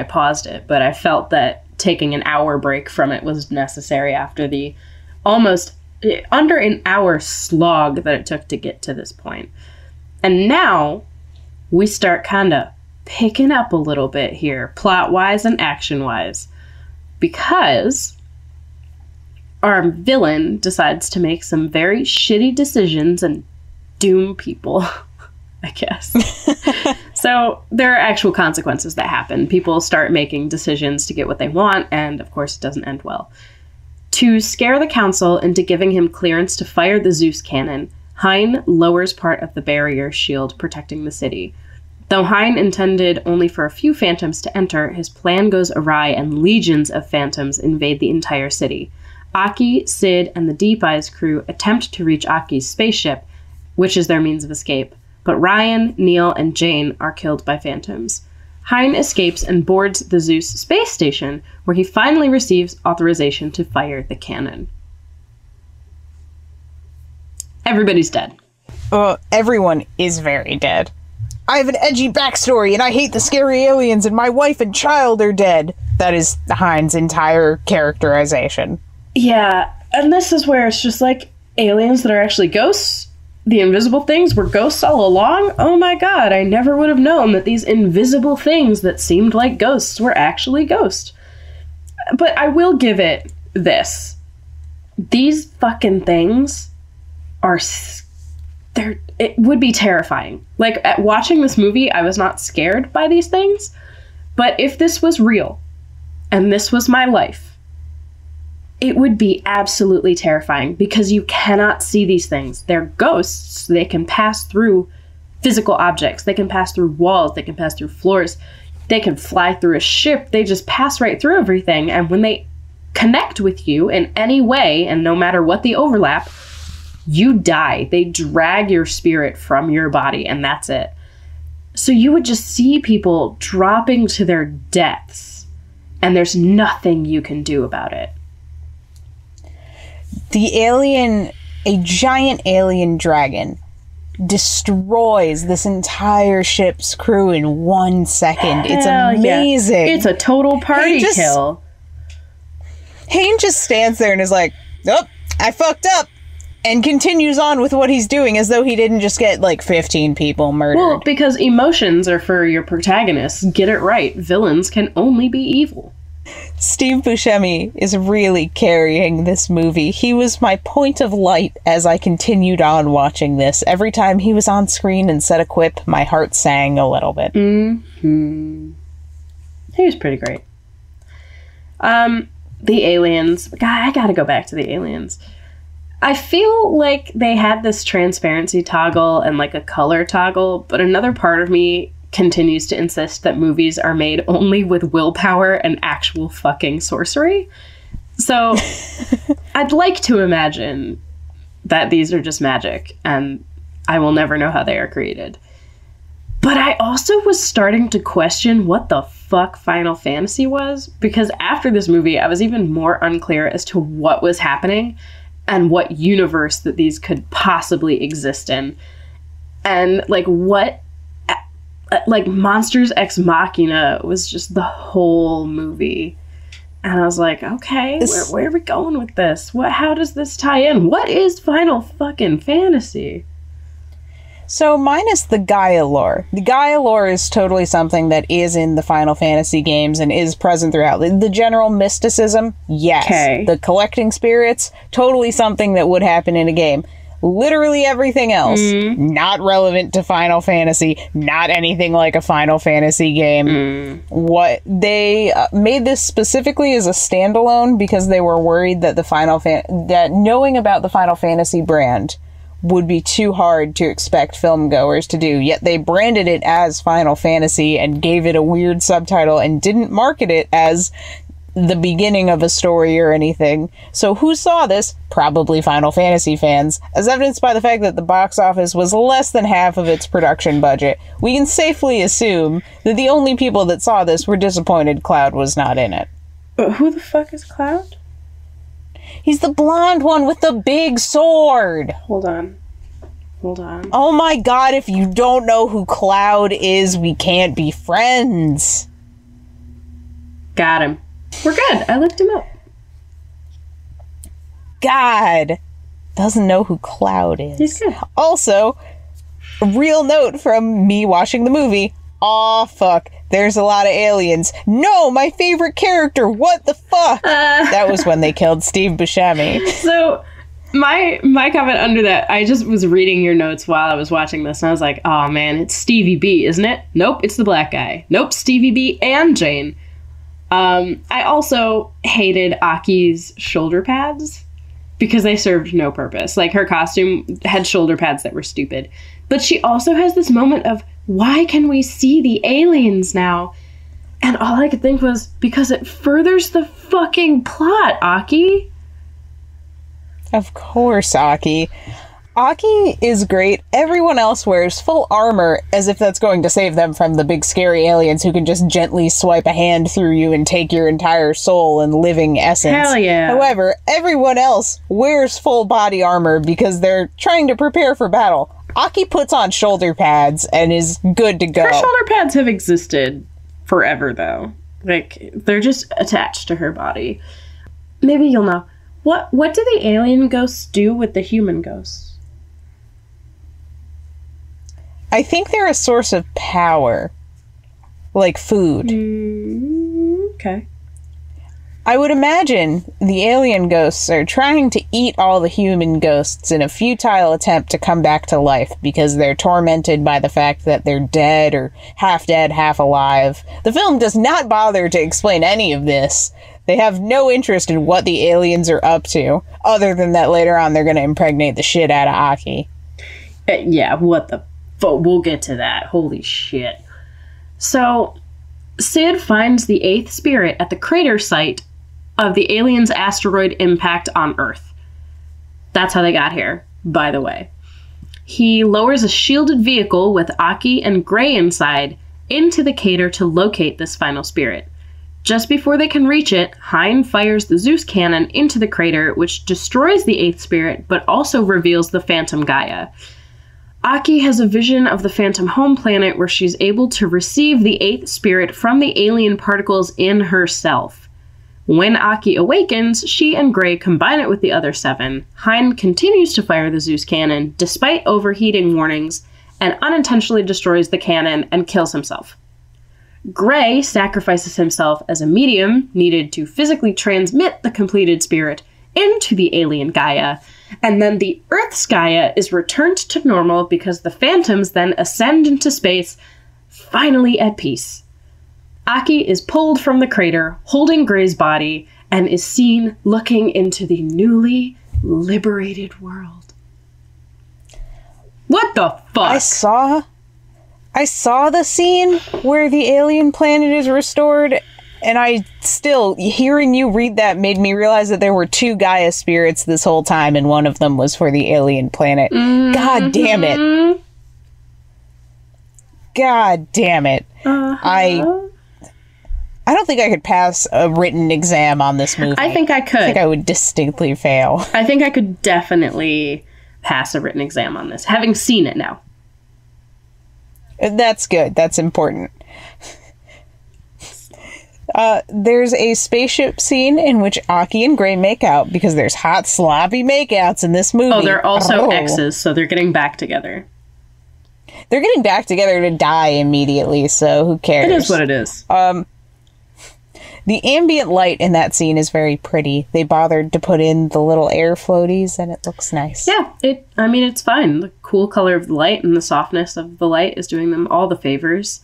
paused it, but I felt that taking an hour break from it was necessary after the almost under an hour slog that it took to get to this point. And now we start kind of picking up a little bit here, plot-wise and action-wise, because our villain decides to make some very shitty decisions and doom people, I guess. So there are actual consequences that happen. People start making decisions to get what they want, and of course it doesn't end well. To scare the council into giving him clearance to fire the Zeus cannon, Hein lowers part of the barrier shield protecting the city. Though Hein intended only for a few phantoms to enter, his plan goes awry and legions of phantoms invade the entire city. Aki, Sid, and the Deep Eyes crew attempt to reach Aki's spaceship, which is their means of escape. But Ryan, Neil, and Jane are killed by phantoms. Hein escapes and boards the Zeus space station, where he finally receives authorization to fire the cannon. Everybody's dead. Everyone is very dead. I have an edgy backstory, and I hate the scary aliens, and my wife and child are dead. That is Hein's entire characterization. Yeah, and this is where it's just aliens that are actually ghosts. The invisible things were ghosts all along? Oh my god, I never would have known that these invisible things that seemed like ghosts were actually ghosts. But I will give it this. These fucking things are... it would be terrifying. At watching this movie, I was not scared by these things. But if this was real, and this was my life, it would be absolutely terrifying because you cannot see these things. They're ghosts. They can pass through physical objects. They can pass through walls. They can pass through floors. They can fly through a ship. They just pass right through everything. And when they connect with you in any way, and no matter what the overlap, you die. They drag your spirit from your body, and that's it. So you would just see people dropping to their deaths, and there's nothing you can do about it. The alien, a giant alien dragon, destroys this entire ship's crew in 1 second. It's amazing. Yeah. It's a total party kill. Hayne just stands there and is like, "Oh, I fucked up," and continues on with what he's doing as though he didn't just get 15 people murdered. Well, because emotions are for your protagonists. Get it right. Villains can only be evil. Steve Buscemi is really carrying this movie. He was my point of light as I continued on watching this. Every time he was on screen and said a quip, my heart sang a little bit. Mm-hmm. He was pretty great. The aliens. God, I gotta go back to the aliens. I feel like they had this transparency toggle and like a color toggle, but another part of me continues to insist that movies are made only with willpower and actual fucking sorcery. So I'd like to imagine that these are just magic and I will never know how they are created. But I also was starting to question what the fuck Final Fantasy was, because after this movie, I was even more unclear as to what was happening and what universe that these could possibly exist in. And like what, like Monsters Ex Machina was just the whole movie. And I was like, okay, where are we going with this? How does this tie in? What is Final fucking Fantasy? So minus the Gaia lore. The Gaia lore is totally something that is in the Final Fantasy games and is present throughout. The general mysticism, yes. Okay. The collecting spirits, totally something that would happen in a game. Literally everything else, not relevant to Final Fantasy, not anything like a Final Fantasy game. What they made this specifically as a standalone because they were worried that that knowing about the Final Fantasy brand would be too hard to expect film goers to do. Yet they branded it as Final Fantasy and gave it a weird subtitle and didn't market it as the beginning of a story or anything. So who saw this? Probably Final Fantasy fans, as evidenced by the fact that the box office was less than half of its production budget. We can safely assume that the only people that saw this were disappointed Cloud was not in it. But who the fuck is Cloud? He's the blonde one with the big sword. Hold on. Oh my god, if you don't know who Cloud is, we can't be friends. Got him. We're good. I looked him up. God doesn't know who Cloud is. He's good. Also, a real note from me watching the movie. Aw, fuck. There's a lot of aliens. No, my favorite character. What the fuck? That was when they killed Steve Buscemi. So, my comment under that, I just was reading your notes while I was watching this, and I was like, oh man, it's Stevie B, isn't it? Nope, it's the black guy. Nope, Stevie B and Jane. I also hated Aki's shoulder pads because they served no purpose. Like, her costume had shoulder pads that were stupid. But she also has this moment of, why can we see the aliens now? And all I could think was, because it furthers the fucking plot, Aki. Of course, Aki. Aki is great. Everyone else wears full armor as if that's going to save them from the big scary aliens who can just gently swipe a hand through you and take your entire soul and living essence. Hell yeah. However, everyone else wears full body armor because they're trying to prepare for battle. Aki puts on shoulder pads and is good to go. Her shoulder pads have existed forever, though. Like, they're just attached to her body. Maybe you'll know. What do the alien ghosts do with the human ghosts? I think they're a source of power. Like food. Okay. I would imagine the alien ghosts are trying to eat all the human ghosts in a futile attempt to come back to life because they're tormented by the fact that they're dead or half alive. The film does not bother to explain any of this. They have no interest in what the aliens are up to, other than that later on they're going to impregnate the shit out of Aki. Yeah, what the fuck? We'll get to that. Holy shit. So, Sid finds the 8th spirit at the crater site of the aliens' asteroid impact on Earth. That's how they got here, by the way. He lowers a shielded vehicle with Aki and Gray inside into the crater to locate this final spirit. Just before they can reach it, Hein fires the Zeus cannon into the crater, which destroys the 8th spirit, but also reveals the Phantom Gaia. Aki has a vision of the Phantom home planet where she's able to receive the 8th spirit from the alien particles in herself. When Aki awakens, she and Gray combine it with the other 7. Hein continues to fire the Zeus cannon, despite overheating warnings, and unintentionally destroys the cannon and kills himself. Gray sacrifices himself as a medium needed to physically transmit the completed spirit into the alien Gaia, and then the Earth's Gaia is returned to normal because the phantoms then ascend into space, finally at peace. Aki is pulled from the crater, holding Gray's body, and is seen looking into the newly liberated world. What the fuck? I saw the scene where the alien planet is restored, and I still, hearing you read that made me realize that there were 2 Gaia spirits this whole time, and one of them was for the alien planet. Mm-hmm. God damn it. God damn it. Uh-huh. I don't think I could pass a written exam on this movie. I think I could. I think I would distinctly fail. I think I could definitely pass a written exam on this, having seen it now. That's good. That's important. There's a spaceship scene in which Aki and Gray make out because there's hot, sloppy makeouts in this movie. Oh, they're also exes, so they're getting back together. They're getting back together to die immediately, so who cares? It is what it is. The ambient light in that scene is very pretty. They bothered to put in the little air floaties, and it looks nice. Yeah, it's fine. The cool color of the light and the softness of the light is doing them all the favors.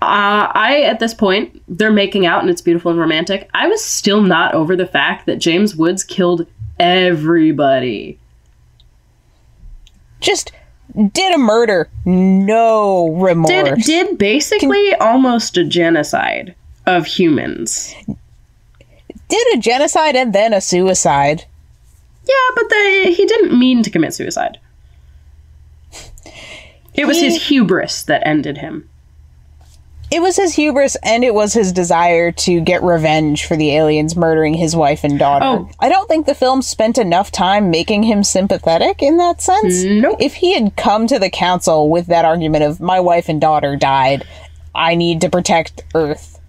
At this point, they're making out and it's beautiful and romantic. I was still not over the fact that James Woods killed everybody. Just did a murder. No remorse. Did basically almost a genocide of humans. Did a genocide and then a suicide. Yeah, but he didn't mean to commit suicide. It was his hubris that ended him. It was his hubris, and it was his desire to get revenge for the aliens murdering his wife and daughter. Oh. I don't think the film spent enough time making him sympathetic in that sense. Nope. If he had come to the council with that argument of, my wife and daughter died, I need to protect Earth.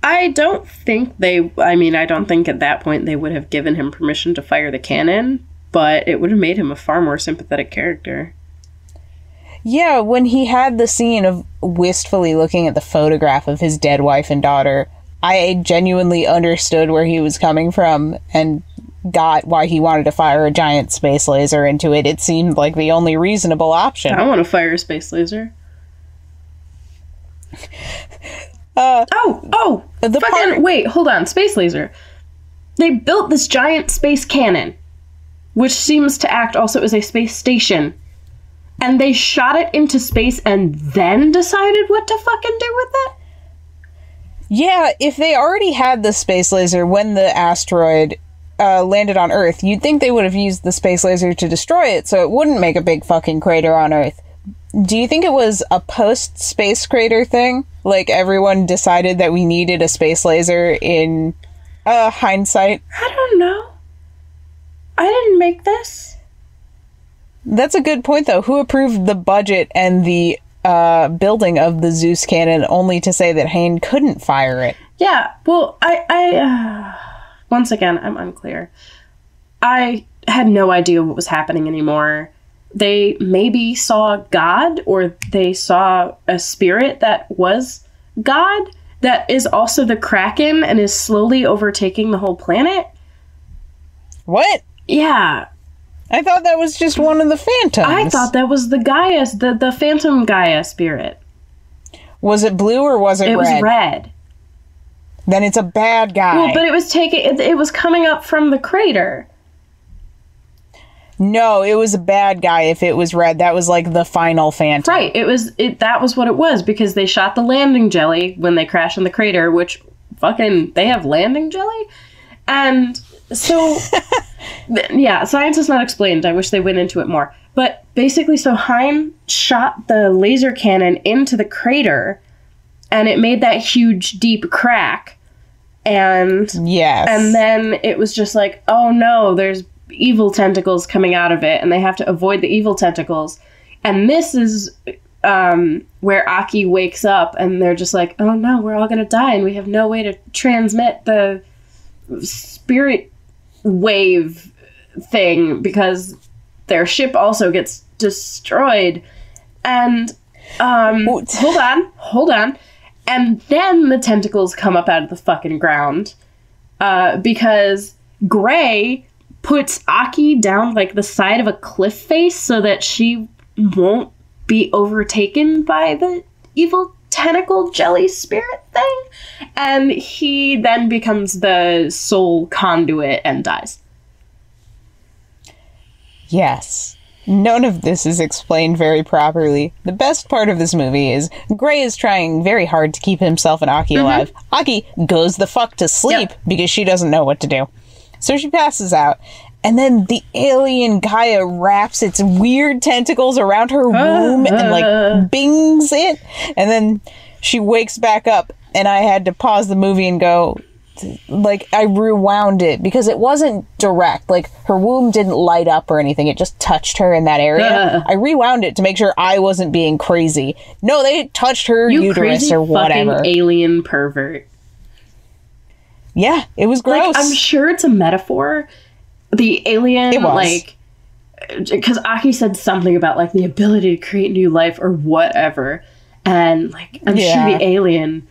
I don't think at that point they would have given him permission to fire the cannon, but it would have made him a far more sympathetic character. Yeah, when he had the scene of wistfully looking at the photograph of his dead wife and daughter, I genuinely understood where he was coming from and got why he wanted to fire a giant space laser into it. It seemed like the only reasonable option. I want to fire a space laser. Wait, hold on. Space laser. They built this giant space cannon, which seems to act also as a space station. And they shot it into space and then decided what to fucking do with it? Yeah, if they already had the space laser when the asteroid landed on Earth, you'd think they would have used the space laser to destroy it so it wouldn't make a big fucking crater on Earth. Do you think it was a post-space crater thing? Like, everyone decided that we needed a space laser in hindsight? I don't know. I didn't make this. That's a good point, though. Who approved the budget and the building of the Zeus cannon only to say that Hain couldn't fire it? Yeah, well, I once again, I'm unclear. I had no idea what was happening anymore. They maybe saw God, or they saw a spirit that was God, that is also the Kraken and is slowly overtaking the whole planet. What? Yeah. I thought that was just one of the phantoms. I thought that was the Gaia, the phantom Gaia spirit. Was it blue or was it red? It was red. Then it's a bad guy. Well, but it was coming up from the crater. No, it was a bad guy if it was red. That was like the final phantom. Right. That was what it was, because they shot the landing jelly when they crashed in the crater, which they have landing jelly? And so, yeah, science is not explained. I wish they went into it more. But basically, so Hain shot the laser cannon into the crater, and it made that huge, deep crack. And yes. And then it was just like, oh no, there's evil tentacles coming out of it, and they have to avoid the evil tentacles. And this is where Aki wakes up, and they're just like, oh no, we're all gonna die, and we have no way to transmit the spirit wave thing because their ship also gets destroyed. And hold on. And then the tentacles come up out of the fucking ground because Gray puts Aki down like the side of a cliff face so that she won't be overtaken by the evil tentacle jelly spirit thing. And he then becomes the sole conduit and dies. Yes. None of this is explained very properly. The best part of this movie is Gray is trying very hard to keep himself and Aki alive. Aki goes the fuck to sleep because she doesn't know what to do. So she passes out. And then the alien Gaia wraps its weird tentacles around her womb and like bings it. And then she wakes back up. And I had to pause the movie and go, like, I rewound it because it wasn't direct. Like, her womb didn't light up or anything. It just touched her in that area. I rewound it to make sure I wasn't being crazy. No, they touched her uterus or whatever. Fucking alien pervert. Yeah, it was gross. Like, I'm sure it's a metaphor. The alien, it was. Like, because Aki said something about, like, the ability to create new life or whatever. And, like, I'm sure the alien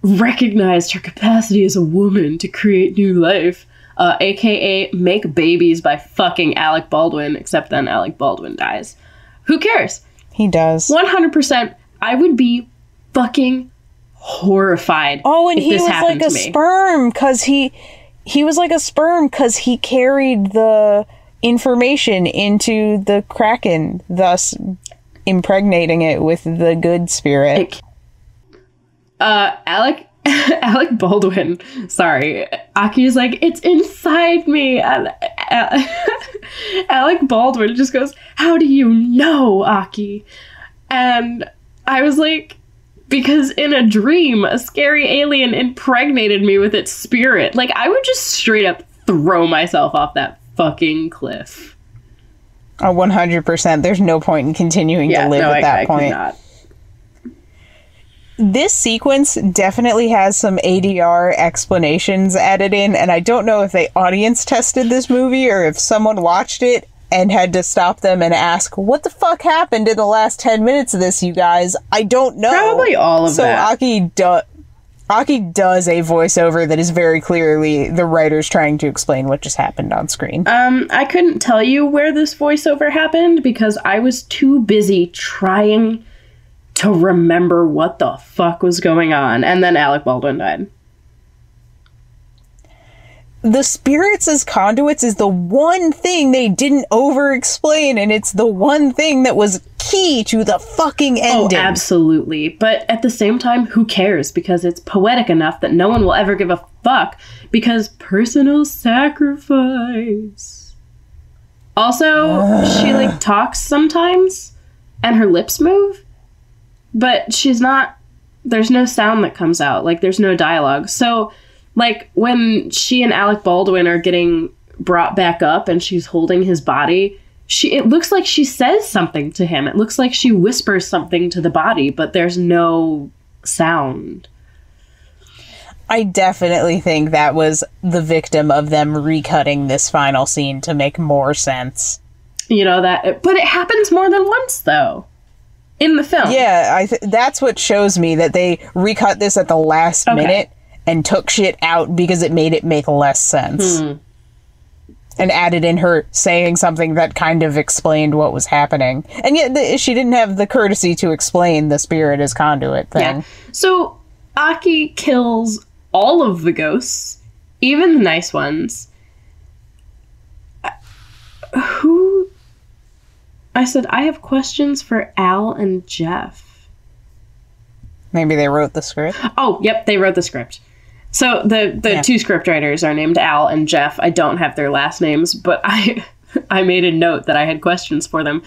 recognized her capacity as a woman to create new life, aka make babies by fucking Alec Baldwin, except then Alec Baldwin dies. Who cares? He does. 100%. I would be fucking horrified. Oh, and he was like a sperm because he was like a sperm because he carried the information into the Kraken, thus impregnating it with the good spirit. Alec Baldwin, sorry. Aki's like, it's inside me. And Alec Baldwin just goes, how do you know, Aki? And I was like, because in a dream, a scary alien impregnated me with its spirit. Like, I would just straight up throw myself off that fucking cliff. 100%. There's no point in continuing to live at that point. Could not. This sequence definitely has some ADR explanations added in, and I don't know if they audience tested this movie or if someone watched it and had to stop them and ask, what the fuck happened in the last 10 minutes of this, you guys? I don't know. Probably all of that. So Aki does a voiceover that is very clearly the writers trying to explain what just happened on screen. I couldn't tell you where this voiceover happened because I was too busy trying to remember what the fuck was going on. And then Alec Baldwin died. The spirits as conduits is the one thing they didn't over-explain, and it's the one thing that was key to the fucking ending. Oh, absolutely. But at the same time, who cares? Because it's poetic enough that no one will ever give a fuck. Because personal sacrifice. Also, she, like, talks sometimes, and her lips move. But she's not, there's no sound that comes out. Like, there's no dialogue. So, like, when she and Alec Baldwin are getting brought back up and she's holding his body, it looks like she says something to him. It looks like she whispers something to the body, but there's no sound. I definitely think that was the victim of them recutting this final scene to make more sense. You know, but it happens more than once, though. In the film. Yeah, that's what shows me that they recut this at the last minute and took shit out because it made it make less sense. And added in her saying something that kind of explained what was happening. And yet she didn't have the courtesy to explain the spirit as conduit thing. Yeah. So Aki kills all of the ghosts, even the nice ones. I said, I have questions for Al and Jeff. Maybe they wrote the script? Oh, yep, they wrote the script. So the two scriptwriters are named Al and Jeff. I don't have their last names, but I made a note that I had questions for them.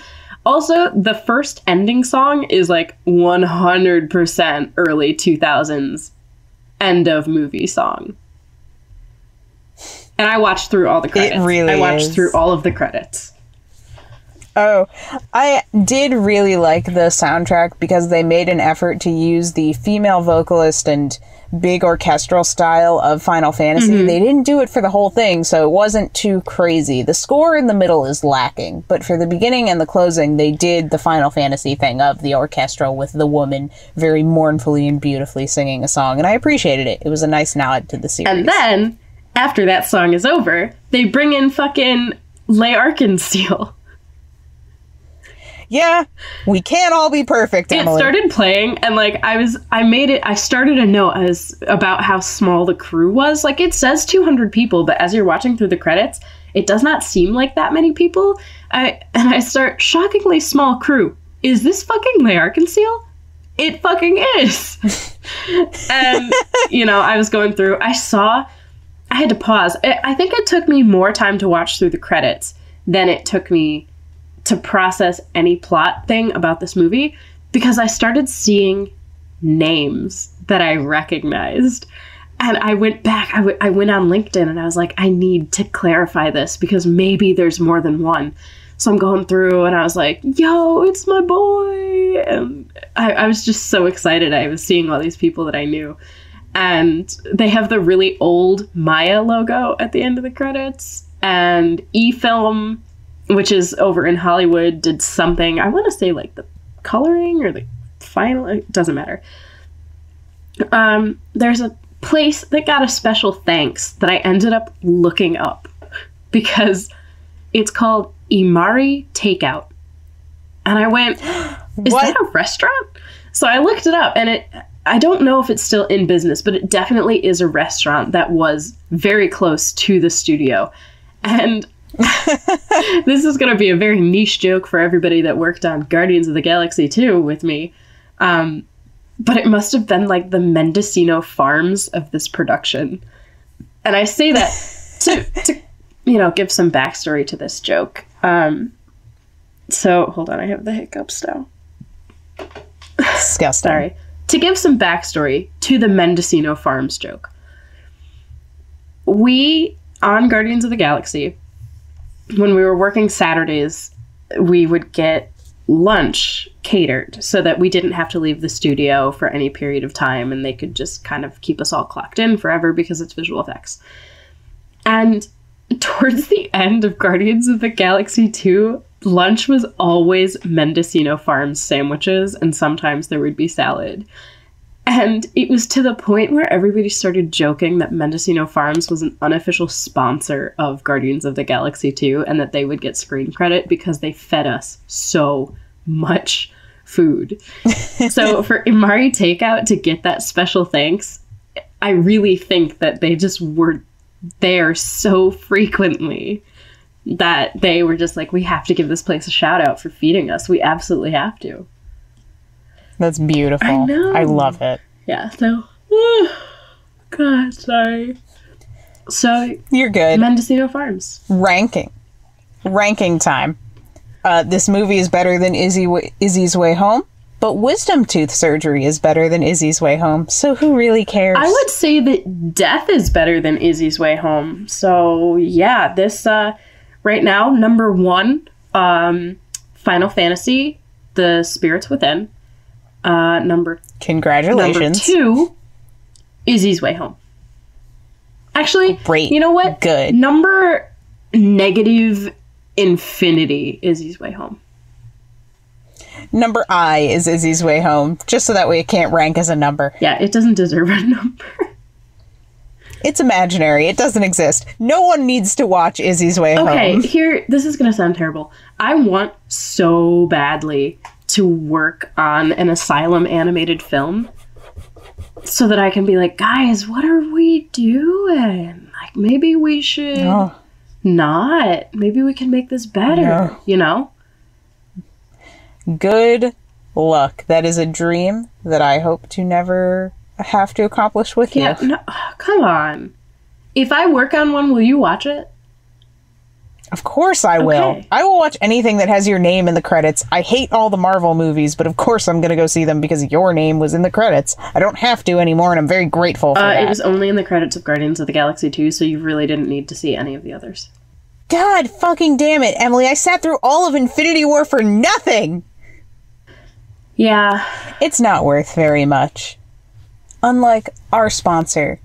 Also, the first ending song is like 100% early 2000s end of movie song. And I watched through all the credits. It really I watched is. through all of the credits. Oh, I did really like the soundtrack because they made an effort to use the female vocalist and big orchestral style of Final Fantasy. They didn't do it for the whole thing, so it wasn't too crazy. The score in the middle is lacking, but for the beginning and the closing, they did the Final Fantasy thing of the orchestral with the woman very mournfully and beautifully singing a song, and I appreciated it. It was a nice nod to the series. And then, after that song is over, they bring in fucking Lay Arkensteel. Yeah, we can't all be perfect, Emily. It started playing, and like I started a note about how small the crew was. Like, it says 200 people, but as you're watching through the credits, it does not seem like that many people. I start, shockingly small crew. Is this fucking Lay Arkensteel? It fucking is. And, I was going through, I had to pause. I think it took me more time to watch through the credits than it took me to process any plot thing about this movie, because I started seeing names that I recognized. And I went back, I went on LinkedIn and I was like, I need to clarify this because maybe there's more than one. So I'm going through and I was like, yo, it's my boy. And I was just so excited. I was seeing all these people that I knew. And they have the really old Maya logo at the end of the credits. And E-Film, which is over in Hollywood, did something, I want to say like the coloring or the final, it doesn't matter. There's a place that got a special thanks that I ended up looking up because it's called Imari Takeout. And I went, is that a restaurant? So I looked it up, and I don't know if it's still in business, but it definitely is a restaurant that was very close to the studio. And this is going to be a very niche joke for everybody that worked on Guardians of the Galaxy 2 with me. But it must have been like the Mendocino Farms of this production. And I say that to give some backstory to this joke. So hold on, I have the hiccups now. Disgusting. Sorry. To give some backstory to the Mendocino Farms joke. We, on Guardians of the Galaxy, when we were working Saturdays, we would get lunch catered so that we didn't have to leave the studio for any period of time, and they could just kind of keep us all clocked in forever because it's visual effects. And towards the end of Guardians of the Galaxy 2, lunch was always Mendocino Farms sandwiches, and sometimes there would be salad. And it was to the point where everybody started joking that Mendocino Farms was an unofficial sponsor of Guardians of the Galaxy 2 and that they would get screen credit because they fed us so much food. So for Imari Takeout to get that special thanks, I really think that they just were there so frequently that they were just like, we have to give this place a shout out for feeding us. We absolutely have to. That's beautiful. I know. I love it. Yeah, so... God, sorry. So... You're good. Mendocino Farms. Ranking time. This movie is better than Izzy's Way Home, but wisdom tooth surgery is better than Izzy's Way Home, so who really cares? I would say that Death is better than Izzy's Way Home. So, yeah, this... right now, number 1, Final Fantasy, The Spirits Within. Congratulations. Number 2, Izzy's Way Home. Actually, great. You know what? Good. Number negative infinity, Izzy's Way Home. Number I is Izzy's Way Home, just so that way it can't rank as a number. Yeah, it doesn't deserve a number. It's imaginary. It doesn't exist. No one needs to watch Izzy's Way Home. Okay, this is going to sound terrible. I want so badly to work on an Asylum animated film so that I can be like, guys, what are we doing? Like, maybe we should not. Maybe we can make this better, you know? Good luck. That is a dream that I hope to never have to accomplish with you. No, come on. If I work on one, will you watch it? Of course I will. I will watch anything that has your name in the credits. I hate all the Marvel movies, but of course I'm going to go see them because your name was in the credits. I don't have to anymore, and I'm very grateful for that. It was only in the credits of Guardians of the Galaxy 2, so you really didn't need to see any of the others. God fucking damn it, Emily. I sat through all of Infinity War for nothing! Yeah. It's not worth very much. Unlike our sponsor,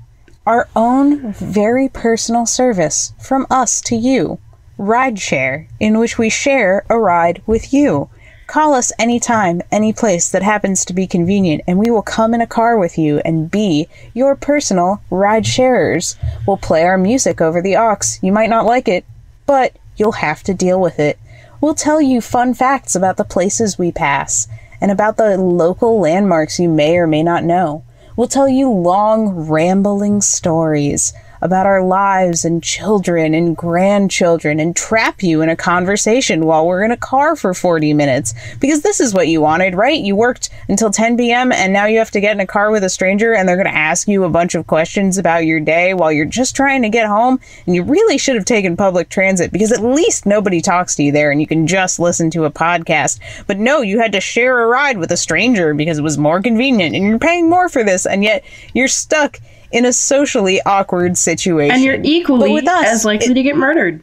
our own very personal service from us to you, Rideshare, in which we share a ride with you. Call us anytime, any place that happens to be convenient, and we will come in a car with you and be your personal ride sharers. We'll play our music over the aux. You might not like it, but you'll have to deal with it. We'll tell you fun facts about the places we pass, and about the local landmarks you may or may not know. We'll tell you long, rambling stories about our lives and children and grandchildren and trap you in a conversation while we're in a car for 40 minutes. Because this is what you wanted, right? You worked until 10 p.m. and now you have to get in a car with a stranger and they're going to ask you a bunch of questions about your day while you're just trying to get home. And you really should have taken public transit because at least nobody talks to you there and you can just listen to a podcast. But no, you had to share a ride with a stranger because it was more convenient and you're paying more for this, and yet you're stuck in a socially awkward situation. And you're equally with us, as likely to get murdered.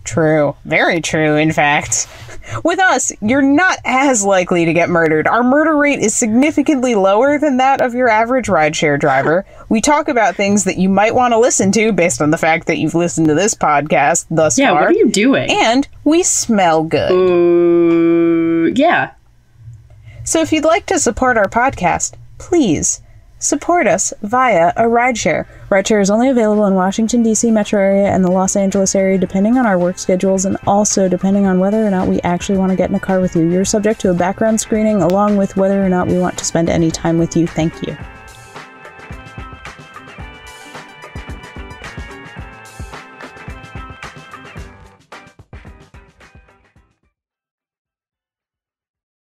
True. Very true, in fact. With us, you're not as likely to get murdered. Our murder rate is significantly lower than that of your average rideshare driver. We talk about things that you might want to listen to based on the fact that you've listened to this podcast thus far. Yeah, what are you doing? And we smell good. Yeah. So if you'd like to support our podcast, please support us via a rideshare. Rideshare is only available in Washington, D.C. metro area and the Los Angeles area, depending on our work schedules and also depending on whether or not we actually want to get in a car with you. You're subject to a background screening along with whether or not we want to spend any time with you. Thank you.